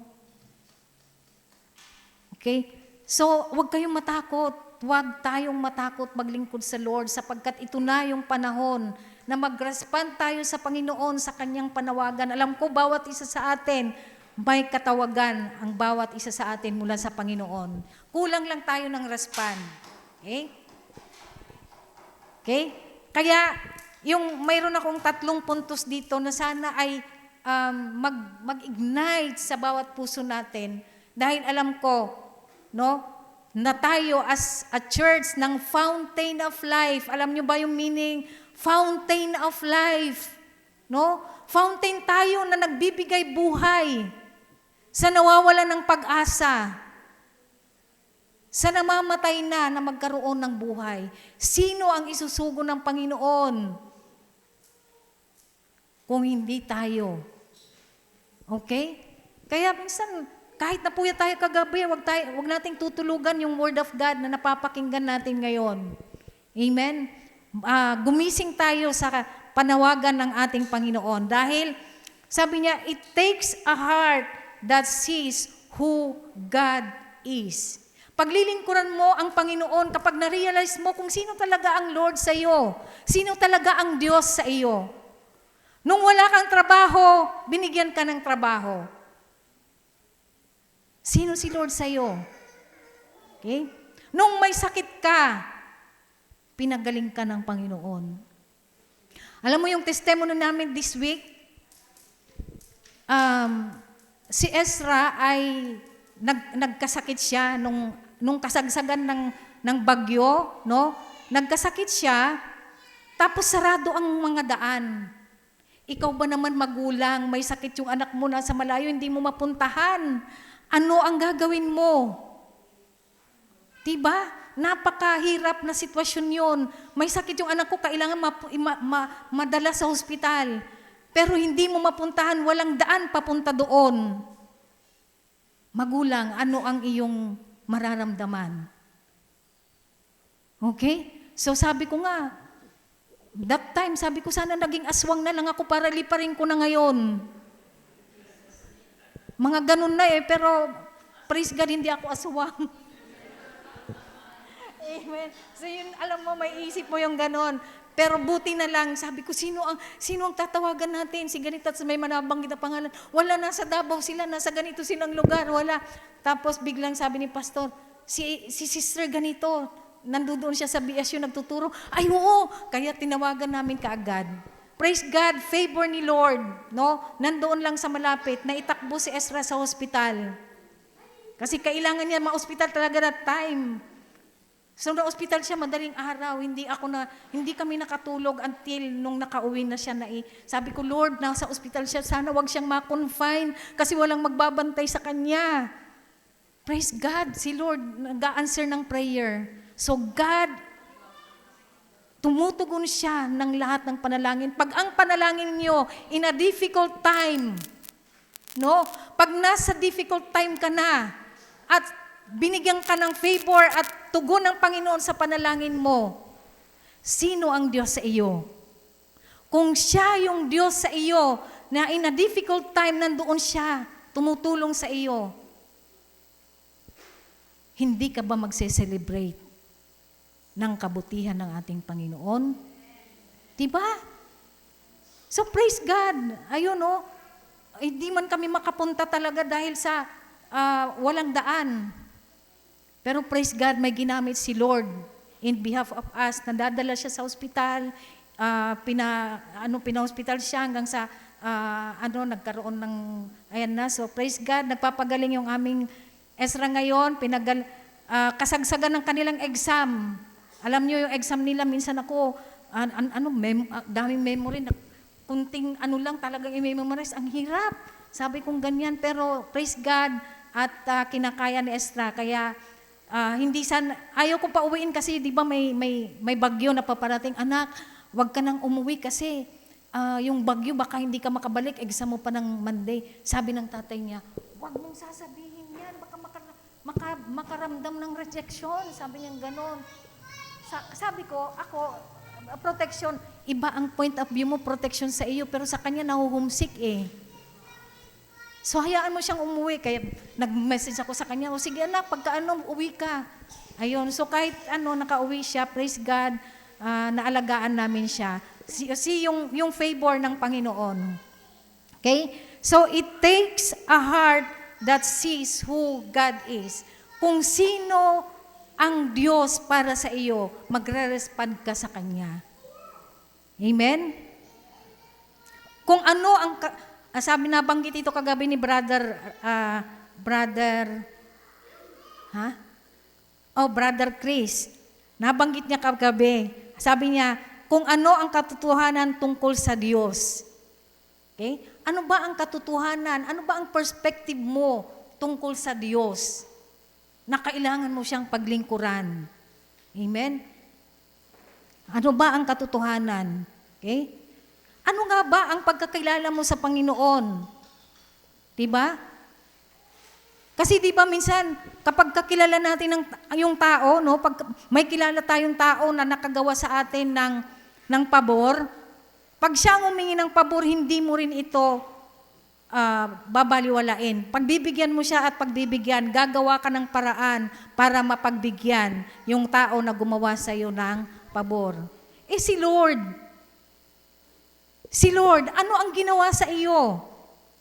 Okay? So, huwag kayong matakot. Huwag tayong matakot maglingkod sa Lord sapagkat ito na yung panahon na mag-respond tayo sa Panginoon sa kanyang panawagan. Alam ko, bawat isa sa atin, may katawagan ang bawat isa sa atin mula sa Panginoon. Kulang lang tayo ng respond. Okay? Okay? Kaya, mayroon akong 3 puntos dito na sana ay mag-ignite sa bawat puso natin dahil alam ko, no, na tayo as a church ng fountain of life. Alam nyo ba yung meaning? Fountain of life. No? Fountain tayo na nagbibigay buhay sa nawawalan ng pag-asa, sa namamatay na magkaroon ng buhay. Sino ang isusugo ng Panginoon? Kung hindi tayo. Okay? Kaya minsan, kahit napuyat tayo kagabi, wag nating tutulugan yung Word of God na napapakinggan natin ngayon. Amen? Gumising tayo sa panawagan ng ating Panginoon. Dahil, sabi niya, it takes a heart that sees who God is. Paglilingkuran mo ang Panginoon kapag na-realize mo kung sino talaga ang Lord sa iyo, sino talaga ang Diyos sa iyo. Nung wala kang trabaho, binigyan ka ng trabaho. Sino si Lord sa iyo? Okay? Nung may sakit ka, pinagaling ka ng Panginoon. Alam mo yung testimony namin this week? Si Ezra ay nagkasakit siya nung kasagsagan ng bagyo, no? Nagkasakit siya, tapos sarado ang mga daan. Ikaw ba naman magulang, may sakit yung anak mo nasa malayo, hindi mo mapuntahan. Ano ang gagawin mo? Diba? Napakahirap na sitwasyon yun. May sakit yung anak ko, kailangan madala sa hospital. Pero hindi mo mapuntahan, walang daan papunta doon. Magulang, ano ang iyong mararamdaman? Okay? So sabi ko nga, that time, sabi ko sana naging aswang na lang ako para liparin ko na ngayon. Mga ganun na pero praise God, hindi ako aswang. Amen. So yun, alam mo, may isip mo yung ganon. Pero buti na lang, sabi ko, sino ang tatawagan natin? Si ganito at may manabanggit na pangalan. Wala, nasa Davao sila, nasa ganito silang lugar, wala. Tapos biglang sabi ni pastor, si sister ganito, nandoon siya sa BSU nagtuturo. Ay oo, kaya tinawagan namin kaagad. Praise God, favor ni Lord, no? Nandoon lang sa malapit, naitakbo si Ezra sa hospital. Kasi kailangan niya ma-hospital talaga that time. So na-hospital siya madaling araw, hindi kami nakatulog until nung nakauwi na siya sabi ko, Lord, nasa hospital siya, sana wag siyang ma-confine kasi walang magbabantay sa kanya. Praise God, si Lord nag-a-answer ng prayer. So God, tumutugon siya ng lahat ng panalangin. Pag ang panalangin niyo in a difficult time, no? Pag nasa difficult time ka na at binigyan ka ng favor at tugon ng Panginoon sa panalangin mo, Sino ang Diyos sa iyo? Kung siya yung Diyos sa iyo, na in a difficult time, nandoon siya, tumutulong sa iyo, hindi ka ba magse-celebrate ng kabutihan ng ating Panginoon? Diba? So praise God. Ayun hindi man kami makapunta talaga dahil sa walang daan. Pero praise God, may ginamit si Lord in behalf of us. Nadadala siya sa ospital, pina-hospital siya hanggang sa nagkaroon ng, ayan na. So praise God, nagpapagaling yung aming Ezra ngayon, kasagsagan ng kanilang exam. Alam niyo yung exam nila, minsan ako, daming memory, kunting lang talagang i-memorize. Ang hirap. Sabi kong ganyan, pero praise God at kinakaya ni Ezra. Kaya ayaw ko pa uwiin kasi di ba may bagyo na paparating. Anak, wag ka nang umuwi kasi yung bagyo baka hindi ka makabalik, exam mo pa ng Monday. Sabi ng tatay niya, wag mong sasabihin yan, baka makaramdam ng rejection. Sabi niya gano'n. Sabi ko, protection, iba ang point of view mo, protection sa iyo, pero sa kanya nahuhumsik eh. So hayaan mo siyang umuwi. Kaya nag-message ako sa kanya, sige anak, uwi ka. Ayun, so kahit nakauwi siya, praise God, naalagaan namin siya. Yung favor ng Panginoon. Okay? So it takes a heart that sees who God is. Kung sino ang Diyos para sa iyo, magre-respond ka sa Kanya. Amen? Kung ano ang sabi na banggit ito kagabi ni brother Chris. Nabanggit niya kagabi. Sabi niya, kung ano ang katotohanan tungkol sa Diyos. Okay? Ano ba ang katotohanan? Ano ba ang perspective mo tungkol sa Diyos? Na kailangan mo siyang paglingkuran. Amen? Ano ba ang katotohanan? Okay? Ano nga ba ang pagkakilala mo sa Panginoon? Diba? Kasi diba minsan, kapag kakilala natin yung tao, pag may kilala tayong tao na nakagawa sa atin ng pabor, pag siya humingi ng pabor, hindi mo rin ito babaliwalain. Pagbibigyan mo siya at pagbibigyan, gagawa ka ng paraan para mapagbigyan yung tao na gumawa sa iyo ng pabor. Si Lord, ano ang ginawa sa iyo?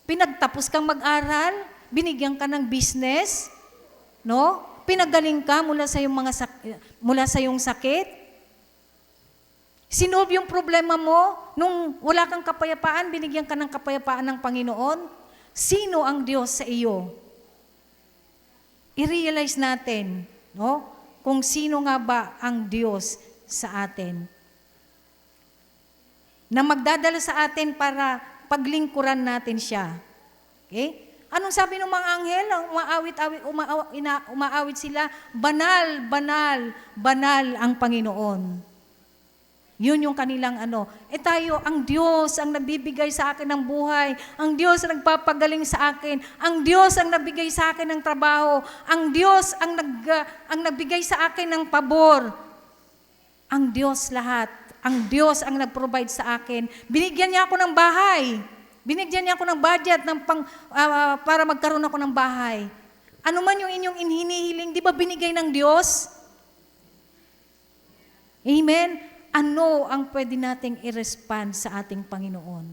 Pinagtapos kang mag-aral? Binigyan ka ng business? No? Pinagaling ka mula sa iyong sakit? Sinolve yung problema mo? Nung wala kang kapayapaan, binigyan ka ng kapayapaan ng Panginoon? Sino ang Diyos sa iyo? I-realize natin, kung sino nga ba ang Diyos sa atin. Na magdadala sa atin para paglingkuran natin siya. Okay? Anong sabi ng mga anghel? Umaawit sila, banal, banal, banal ang Panginoon. Yun yung kanilang tayo, ang Diyos ang nagbibigay sa akin ng buhay. Ang Diyos ang nagpapagaling sa akin. Ang Diyos ang nagbigay sa akin ng trabaho. Ang Diyos ang nagbigay sa akin ng pabor. Ang Diyos lahat. Ang Diyos ang nag-provide sa akin. Binigyan niya ako ng bahay. Binigyan niya ako ng budget para magkaroon ako ng bahay. Ano man yung inyong hinihiling, di ba binigay ng Diyos? Amen? Ano ang pwede nating i-respond sa ating Panginoon?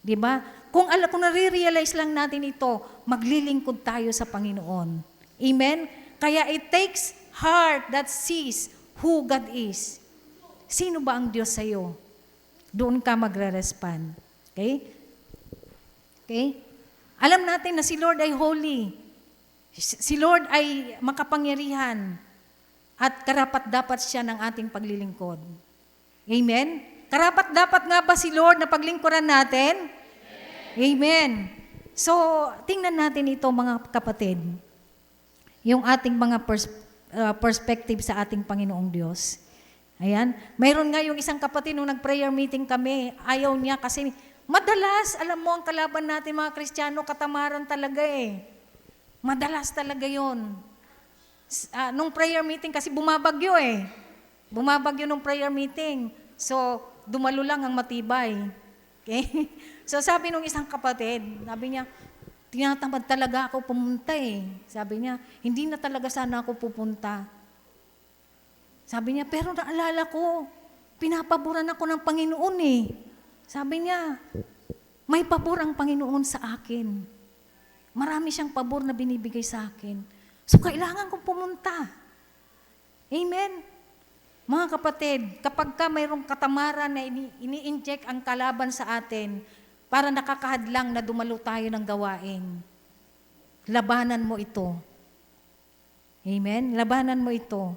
Di ba? Kung nare-realize lang natin ito, maglilingkod tayo sa Panginoon. Amen? Kaya it takes heart that sees who God is. Sino ba ang Diyos sa iyo? Doon ka magre-respond. Okay? Okay? Alam natin na si Lord ay holy. Si Lord ay makapangyarihan. At karapat-dapat siya ng ating paglilingkod. Amen? Karapat-dapat nga ba si Lord na paglingkuran natin? Amen. So, tingnan natin ito mga kapatid. Yung ating mga perspective sa ating Panginoong Diyos. Ayan. Mayroon nga yung isang kapatid nung nag-prayer meeting kami, ayaw niya kasi madalas, alam mo ang kalaban natin mga Kristiyano, katamaran talaga eh. Madalas talaga yon. Nung prayer meeting kasi bumabagyo eh. Bumabagyo nung prayer meeting. So, dumalo lang ang matibay. Okay? So, sabi nung isang kapatid, sabi niya, tinatamad talaga ako pumunta eh. Sabi niya, hindi na talaga sana ako pupunta. Sabi niya, pero naalala ko, pinapaboran ako ng Panginoon eh. Sabi niya, may pabor ang Panginoon sa akin. Marami siyang pabor na binibigay sa akin. So, kailangan kong pumunta. Amen? Mga kapatid, kapag ka mayroong katamaran na ini-inject ang kalaban sa atin para nakakahadlang na dumalo tayo ng gawain, labanan mo ito. Amen? Labanan mo ito.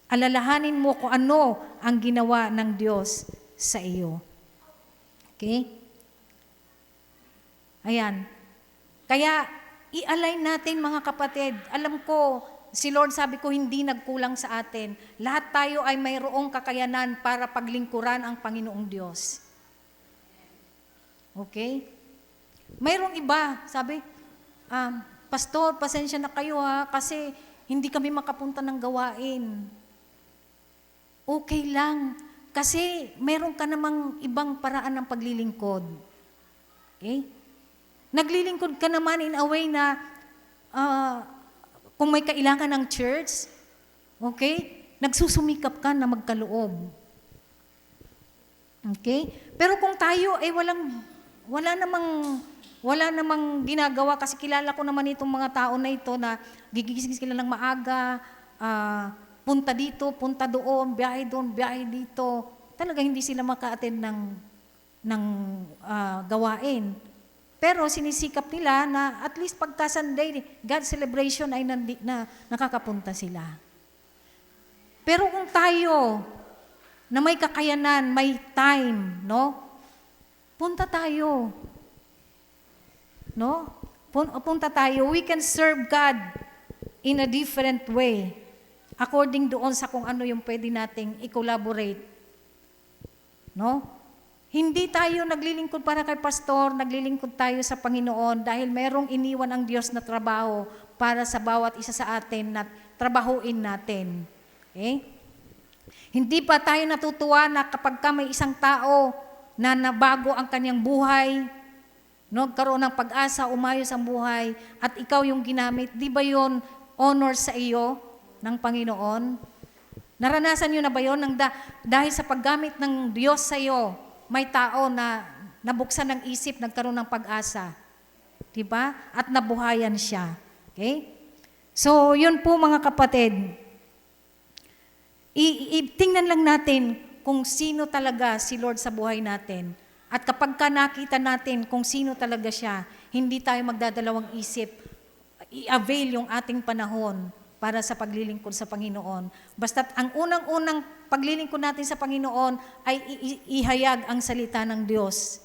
Alalahanin mo kung ano ang ginawa ng Diyos sa iyo. Okay? Ayan. Kaya, i-align natin mga kapatid. Alam ko, si Lord sabi ko, hindi nagkulang sa atin. Lahat tayo ay mayroong kakayanan para paglingkuran ang Panginoong Diyos. Okay? Mayroong iba, sabi, Pastor, pasensya na kayo kasi hindi kami makapunta ng gawain. Okay lang, kasi mayroon ka namang ibang paraan ng paglilingkod. Okay? Naglilingkod ka naman in a way na kung may kailangan ng church, okay, nagsusumikap ka na magkaloob. Okay? Pero kung tayo ay wala namang ginagawa kasi kilala ko naman itong mga tao na ito na gigising sila ng maaga, punta dito, punta doon, biyahe dito. Talaga hindi sila maka-attend ng gawain. Pero sinisikap nila na at least pagka Sunday, God celebration ay nakakapunta sila. Pero kung tayo na may kakayanan, may time, no? Punta tayo. No? Punta tayo. We can serve God in a different way. According doon sa kung ano yung pwede nating i-collaborate. No? Hindi tayo naglilingkod para kay pastor, naglilingkod tayo sa Panginoon dahil mayroong iniwan ang Diyos na trabaho para sa bawat isa sa atin na trabahuin natin. Okay? Hindi pa tayo natutuwa na kapag ka may isang tao na nabago ang kanyang buhay, nagkaroon ng pag-asa, umayos ang buhay, at ikaw yung ginamit, di ba yun honor sa iyo ng Panginoon? Naranasan nyo na ba yun? Dahil sa paggamit ng Diyos sa iyo, may tao na nabuksan ng isip, nagkaroon ng pag-asa. Diba? At nabuhayan siya. Okay? So, yun po mga kapatid. Tingnan lang natin kung sino talaga si Lord sa buhay natin. At kapag ka nakita natin kung sino talaga siya, hindi tayo magdadalawang isip, i-avail yung ating panahon para sa paglilingkod sa Panginoon. Basta't ang unang-unang paglilingkod natin sa Panginoon ay ihayag ang salita ng Diyos.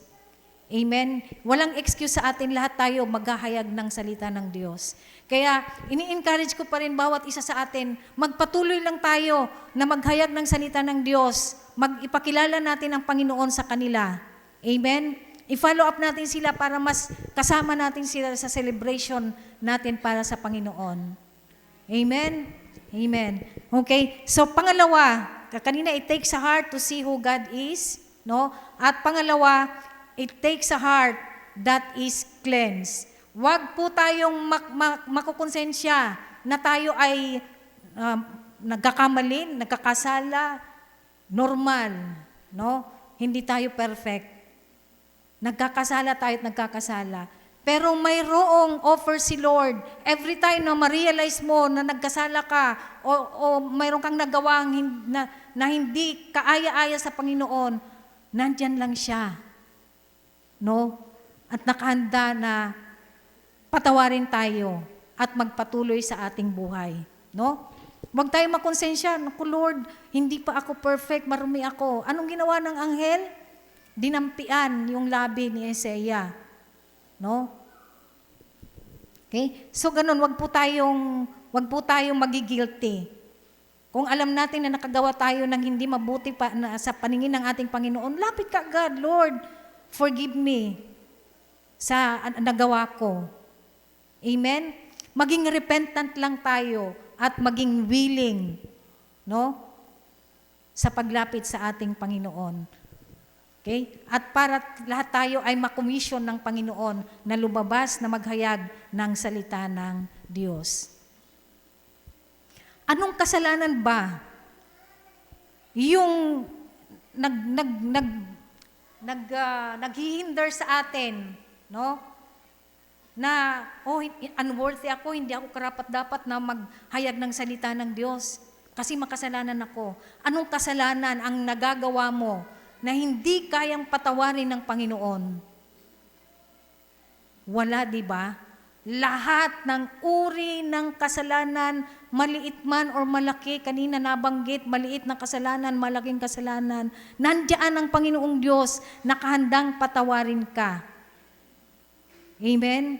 Amen? Walang excuse sa atin, lahat tayo maghahayag ng salita ng Diyos. Kaya ini-encourage ko pa rin bawat isa sa atin, magpatuloy lang tayo na maghayag ng salita ng Diyos, ipakilala natin ang Panginoon sa kanila. Amen? I-follow up natin sila para mas kasama natin sila sa celebration natin para sa Panginoon. Amen? Amen. Okay? So, pangalawa, kanina, it takes a heart to see who God is, no? At pangalawa, it takes a heart that is cleansed. Huwag po tayong makukonsensya na tayo ay nagkakamali, nagkakasala, normal, no? Hindi tayo perfect. Nagkakasala tayo at nagkakasala. Pero mayroong offer si Lord. Every time na ma-realize mo na nagkasala ka o mayroong kang nagawang na hindi kaaya-aya sa Panginoon, nandyan lang siya. No? At nakahanda na patawarin tayo at magpatuloy sa ating buhay. No? Huwag tayo makonsensya. Naku Lord, hindi pa ako perfect, marumi ako. Anong ginawa ng anghel? Dinampian yung labi ni Isaiah. No? Okay? So ganun, wag po tayong magigilty. Kung alam natin na nakagawa tayo ng hindi mabuti pa sa paningin ng ating Panginoon, lapit ka agad, Lord, forgive me sa nagawa ko. Amen? Maging repentant lang tayo at maging willing, no? sa paglapit sa ating Panginoon. Okay? At para lahat tayo ay makomisyon ng Panginoon na lumabas na maghayag ng salita ng Diyos. Anong kasalanan ba yung naghihinder sa atin, no? Na, unworthy ako, hindi ako karapat-dapat na maghayag ng salita ng Diyos kasi makasalanan ako. Anong kasalanan ang nagagawa mo na hindi kayang patawarin ng Panginoon? Wala, di ba? Lahat ng uri ng kasalanan, maliit man or malaki, kanina nabanggit, maliit na kasalanan, malaking kasalanan, nandiyan ang Panginoong Diyos, nakahandang patawarin ka. Amen?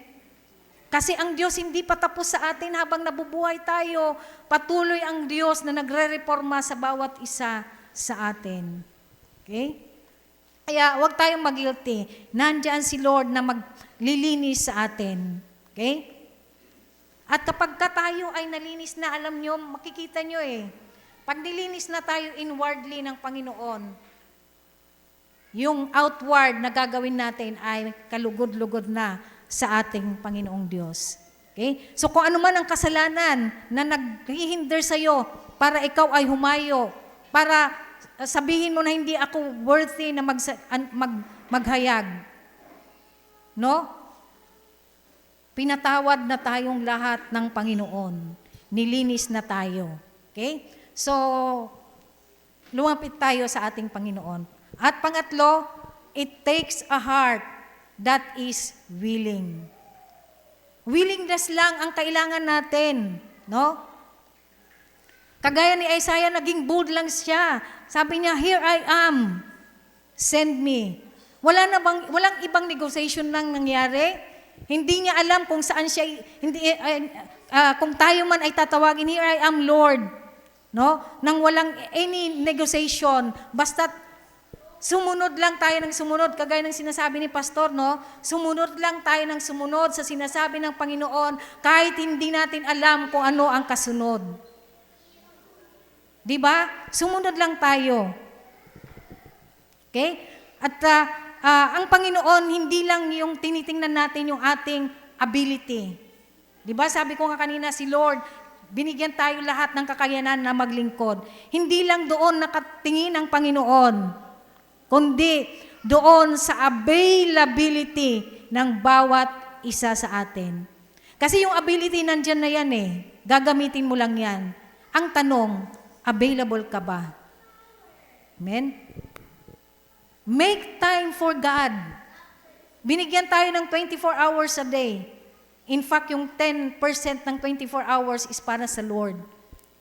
Kasi ang Diyos hindi pa tapos sa atin habang nabubuhay tayo. Patuloy ang Diyos na nagre-reforma sa bawat isa sa atin. Okay? Kaya huwag tayong mag-guilty. Nandiyan si Lord na maglilinis sa atin. Okay? At kapag tayo ay nalinis na, alam nyo, makikita nyo pag nilinis na tayo inwardly ng Panginoon, yung outward na gagawin natin ay kalugod-lugod na sa ating Panginoong Diyos. Okay? So kung ano man ang kasalanan na naghihinder sa'yo para ikaw ay humayo, para sabihin mo na hindi ako worthy na maghayag. No? Pinatawad na tayong lahat ng Panginoon. Nilinis na tayo. Okay? So, lumapit tayo sa ating Panginoon. At pangatlo, it takes a heart that is willing. Willingness lang ang kailangan natin. No? Kagaya ni Isaiah, naging bold lang siya. Sabi niya, "Here I am. Send me." Walang ibang negotiation lang nangyari. Hindi niya alam kung saan siya, kung tayo man ay tatawagin, "Here I am, Lord." No? Nang walang any negotiation, basta sumunod lang tayo ng sumunod, kagaya ng sinasabi ni Pastor, no? Sumunod lang tayo ng sumunod sa sinasabi ng Panginoon, kahit hindi natin alam kung ano ang kasunod. Di ba? Sumunod lang tayo. Okay? At ang Panginoon, hindi lang yung tinitingnan natin yung ating ability. Di ba? Sabi ko nga kanina, si Lord, binigyan tayo lahat ng kakayanan na maglingkod. Hindi lang doon nakatingin ang Panginoon, kundi doon sa availability ng bawat isa sa atin. Kasi yung ability nandyan na yan gagamitin mo lang yan. Ang tanong, available ka ba? Amen? Make time for God. Binigyan tayo ng 24 hours a day. In fact, yung 10% ng 24 hours is para sa Lord.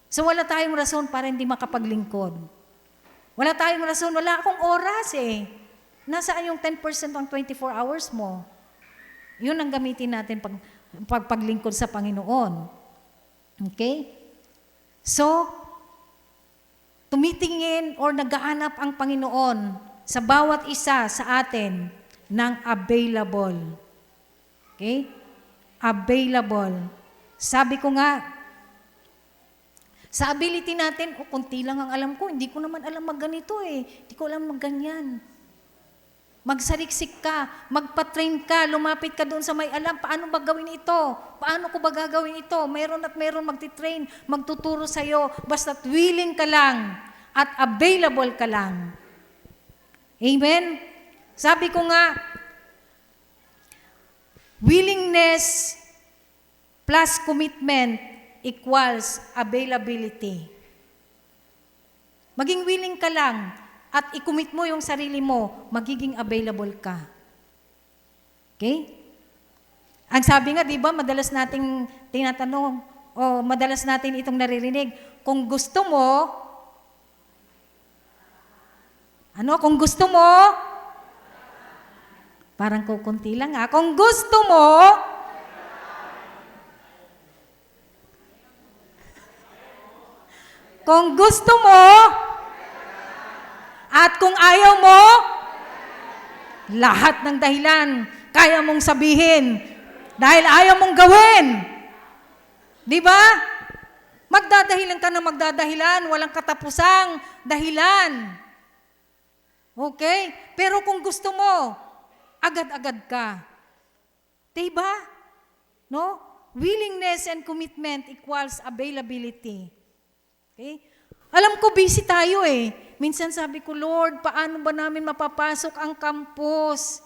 So wala tayong rason para hindi makapaglingkod. Wala tayong rason, wala akong oras Nasaan yung 10% ng 24 hours mo? Yun ang gamitin natin paglingkod sa Panginoon. Okay? So, tumitingin or nagaanap ang Panginoon sa bawat isa sa atin ng available. Okay? Available. Sabi ko nga, sa ability natin, kunti lang ang alam ko, hindi ko naman alam magganito Hindi ko alam magganyan. Magsaliksik ka, magpa-train ka, lumapit ka doon sa may alam, paano ba gawin ito? Paano ko ba gagawin ito? Meron at meron magtitrain, magtuturo sa'yo, basta't willing ka lang at available ka lang. Amen? Sabi ko nga, willingness plus commitment equals availability. Maging willing ka lang at i-commit mo yung sarili mo, magiging available ka. Okay? Ang sabi nga, di ba, madalas nating tinatanong, o madalas natin itong naririnig, kung gusto mo, kung gusto mo, parang kukunti lang kung gusto mo, kung gusto mo, at kung ayaw mo, lahat ng dahilan kaya mong sabihin dahil ayaw mong gawin. Di ba? Magdadahilan ka na magdadahilan, walang katapusang dahilan. Okay? Pero kung gusto mo, agad-agad ka. Diba? No? Willingness and commitment equals availability. Okay? Alam ko busy tayo eh. Minsan sabi ko, Lord, paano ba namin mapapasok ang campus?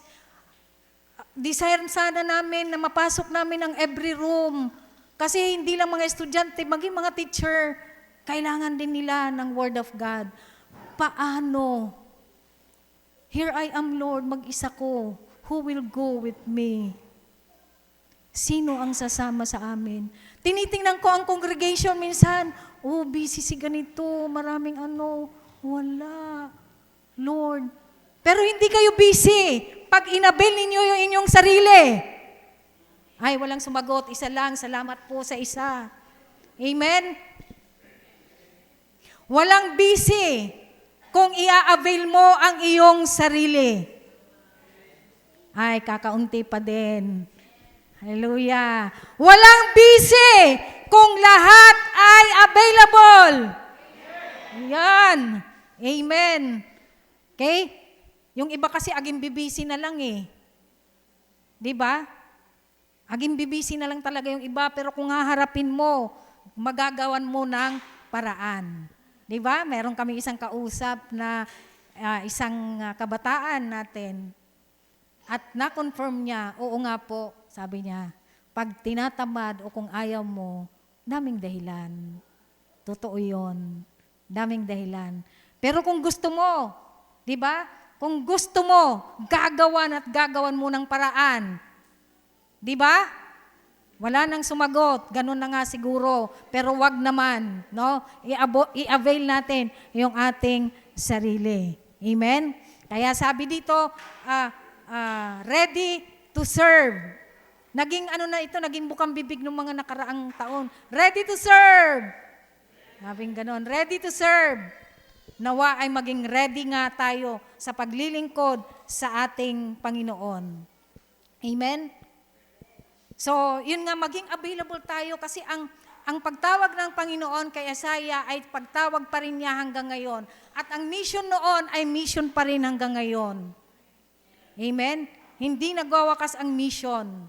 Desire sana namin na mapasok namin ang every room. Kasi hindi lang mga estudyante, maging mga teacher, kailangan din nila ng Word of God. Paano? Here I am, Lord, mag-isa ko. Who will go with me? Sino ang sasama sa amin? Tinitingnan ko ang congregation minsan, busy si ganito, maraming wala. Lord, pero hindi kayo busy. Pag inabil ninyo yung inyong sarili. Ay, walang sumagot. Isa lang. Salamat po sa isa. Amen? Walang busy kung ia-avail mo ang iyong sarili. Ay, kakaunti pa din. Hallelujah. Walang busy kung lahat ay available. Yan. Amen. Okay? Yung iba kasi aging bibisi na lang eh. Di ba? Aging bibisi na lang talaga yung iba, pero kung haharapin mo, magagawan mo ng paraan. Di ba? Meron kami isang kausap na isang kabataan natin. At na-confirm niya, oo nga po, sabi niya, pag tinatamad o kung ayaw mo, daming dahilan. Totoo yun. Daming dahilan. Pero kung gusto mo, di ba? Kung gusto mo, gagawan mo ng paraan. Di ba? Wala nang sumagot. Ganun na nga siguro. Pero wag naman. No? I-avail natin yung ating sarili. Amen? Kaya sabi dito, ready to serve. Naging naging bukang bibig ng mga nakaraang taon. Ready to serve. Sabing ganon. Ready to serve. Nawa ay maging ready nga tayo sa paglilingkod sa ating Panginoon. Amen? So, yun nga, maging available tayo kasi ang pagtawag ng Panginoon kay Isaiah ay pagtawag pa rin niya hanggang ngayon. At ang mission noon ay mission pa rin hanggang ngayon. Amen? Hindi nagwawakas ang mission.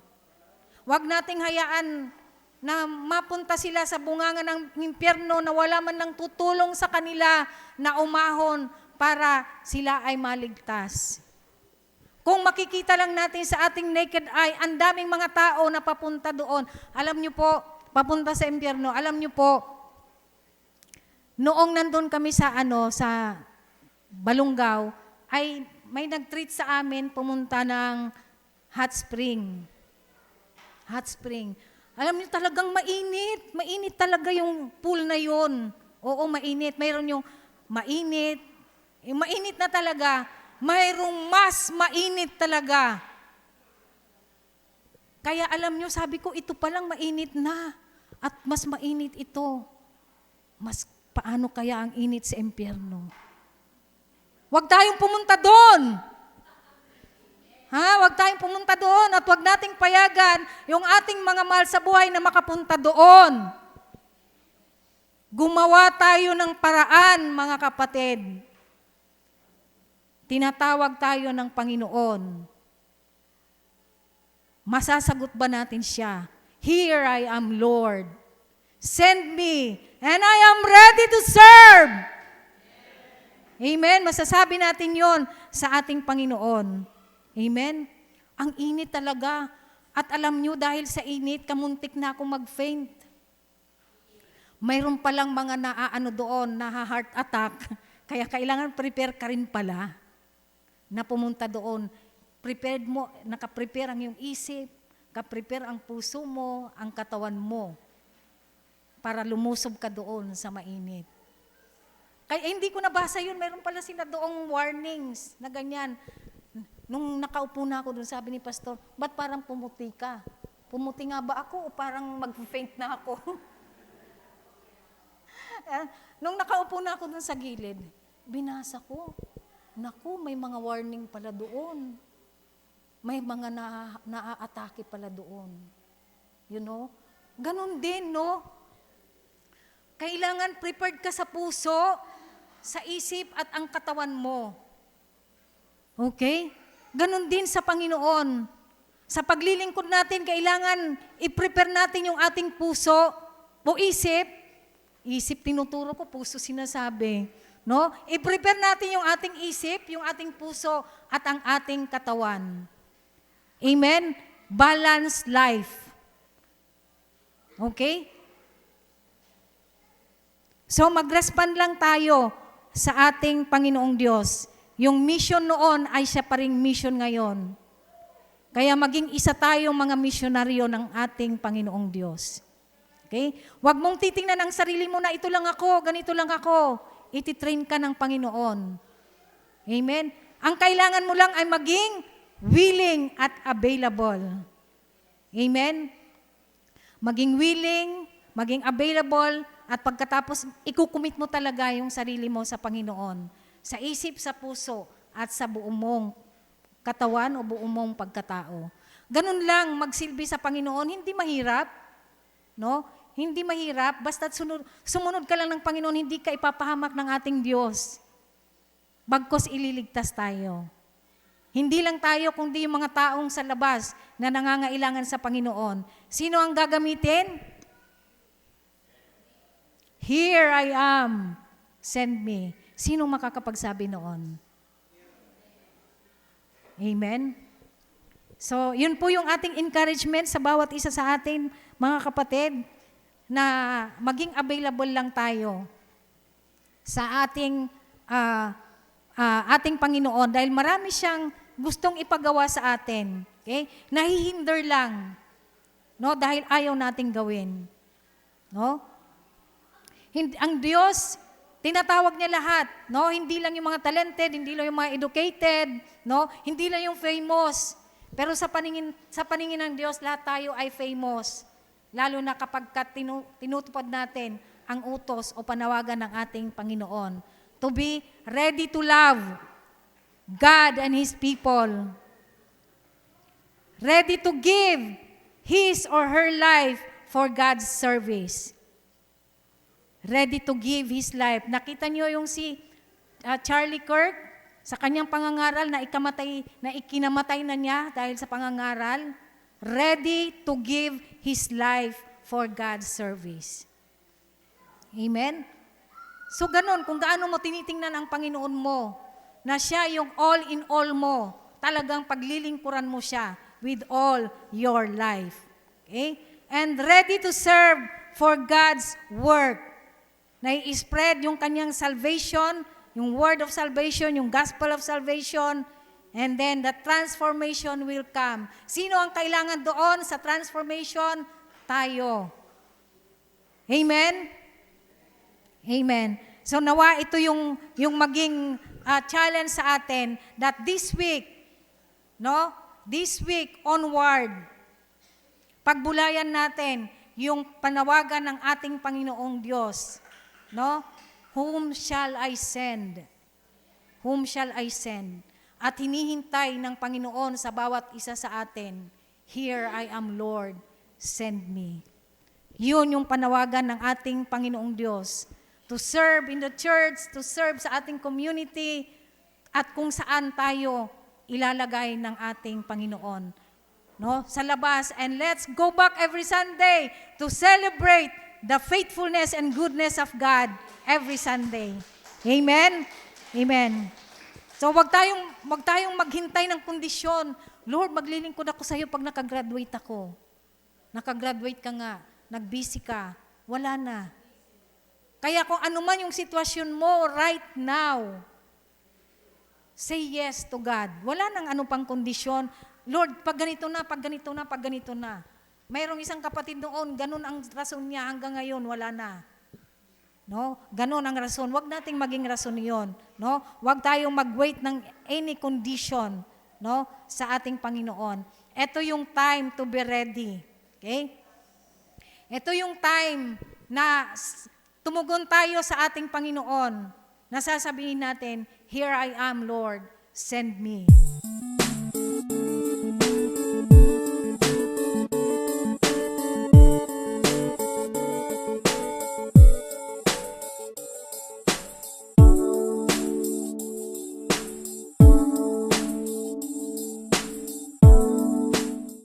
Huwag nating hayaan na mapunta sila sa bunganga ng impyerno na wala man lang tutulong sa kanila na umahon para sila ay maligtas. Kung makikita lang natin sa ating naked eye, ang daming mga tao na papunta doon. Alam nyo po, papunta sa impyerno, alam nyo po, noong nandun kami sa Balungaw, ay may nag-treat sa amin pumunta ng hot spring. Hot spring. Alam niyo talagang mainit. Mainit talaga yung pool na yun. Oo, mainit. Mayroon yung mainit. Yung mainit na talaga. Mayroong mas mainit talaga. Kaya alam niyo, sabi ko, ito palang mainit na. At mas mainit ito. Mas paano kaya ang init sa impyerno? Huwag tayong pumunta doon. Huwag tayong pumunta doon at huwag nating payagan yung ating mga mahal sa buhay na makapunta doon. Gumawa tayo ng paraan, mga kapatid. Tinatawag tayo ng Panginoon. Masasagot ba natin siya? Here I am, Lord. Send me, and I am ready to serve. Amen? Masasabi natin yon sa ating Panginoon. Amen? Ang init talaga. At alam nyo, dahil sa init, kamuntik na ako mag-faint. Mayroon palang mga doon, heart attack. Kaya kailangan prepare ka rin pala na pumunta doon. Prepared mo, nakaprepare ang iyong isip, nakaprepare ang puso mo, ang katawan mo, para lumusob ka doon sa mainit. Kaya hindi ko nabasa yun, mayroon pala sila doong warnings na ganyan. Nung nakaupo na ako doon, sabi ni Pastor, ba't parang pumuti ka? Pumuti nga ba ako o parang mag-faint na ako? Nung nakaupo na ako doon sa gilid, binasa ko. Naku, may mga warning pala doon. May mga naa-atake pala doon. You know? Ganon din, no? Kailangan prepared ka sa puso, sa isip at ang katawan mo. Okay? Ganon din sa Panginoon. Sa paglilingkod natin, kailangan i-prepare natin yung ating puso o isip. Isip tinuturo ko, puso sinasabi. No? I-prepare natin yung ating isip, yung ating puso at ang ating katawan. Amen? Balanced life. Okay? So mag-respond lang tayo sa ating Panginoong Diyos. Yung mission noon ay siya pa ring mission ngayon. Kaya maging isa tayong mga misyonaryo ng ating Panginoong Diyos. Okay? Huwag mong titingnan ang sarili mo na ito lang ako, ganito lang ako. Ititrain ka ng Panginoon. Amen? Ang kailangan mo lang ay maging willing at available. Amen? Maging willing, maging available, at pagkatapos, ikukumit mo talaga yung sarili mo sa Panginoon. Sa isip, sa puso, at sa buong mong katawan o buong mong pagkatao. Ganun lang, magsilbi sa Panginoon, hindi mahirap. No? Hindi mahirap, basta sumunod ka lang ng Panginoon, hindi ka ipapahamak ng ating Diyos. Bagkos ililigtas tayo. Hindi lang tayo, kundi yung mga taong sa labas na nangangailangan sa Panginoon. Sino ang gagamitin? Here I am, send me. Sino makakapagsabi noon? Amen? So, yun po yung ating encouragement sa bawat isa sa atin, mga kapatid, na maging available lang tayo sa ating Panginoon dahil marami siyang gustong ipagawa sa atin. Okay? Nahihinder lang, no? Dahil ayaw nating gawin. No? Ang Diyos, tinatawag niya lahat, no? Hindi lang yung mga talented, hindi lang yung mga educated, no? Hindi lang yung famous. Pero sa paningin ng Diyos, lahat tayo ay famous. Lalo na kapag tinutupad natin ang utos o panawagan ng ating Panginoon. To be ready to love God and His people. Ready to give his or her life for God's service. Ready to give his life. Nakita niyo yung si Charlie Kirk sa kanyang pangangaral na ikinamatay na niya dahil sa pangangaral. Ready to give his life for God's service. Amen? So ganun, kung gaano mo tinitingnan ang Panginoon mo, na siya yung all in all mo, talagang paglilingkuran mo siya with all your life. Okay? And ready to serve for God's work. Na i-spread yung kanyang salvation, yung word of salvation, yung gospel of salvation, and then the transformation will come. Sino ang kailangan doon sa transformation? Tayo. Amen? Amen. So nawa ito yung maging challenge sa atin that this week, no? This week onward, pagbulayan natin yung panawagan ng ating Panginoong Diyos. No? Whom shall I send? Whom shall I send? At hinihintay ng Panginoon sa bawat isa sa atin, here I am, Lord, send me. Yun yung panawagan ng ating Panginoong Diyos. To serve in the church, to serve sa ating community, at kung saan tayo ilalagay ng ating Panginoon. No? Sa labas, and let's go back every Sunday to celebrate the faithfulness and goodness of God every Sunday. Amen? Amen. So wag tayong maghintay ng kondisyon. Lord, maglilingkod ako sa iyo pag nakagraduate ako. Nakagraduate ka nga, nagbusy ka, wala na. Kaya kung ano man yung sitwasyon mo right now, say yes to God. Wala nang ano pang kondisyon. Lord, pag ganito na, pag ganito na, pag ganito na. Mayroong isang kapatid noon, ganun ang rason niya, hanggang ngayon, wala na. No? Ganun ang rason. Huwag nating maging rason yon. No? Huwag tayong mag-wait ng any condition, no? Sa ating Panginoon. Ito yung time to be ready. Okay? Ito yung time na tumugon tayo sa ating Panginoon. Nasasabihin natin, here I am, Lord, send me.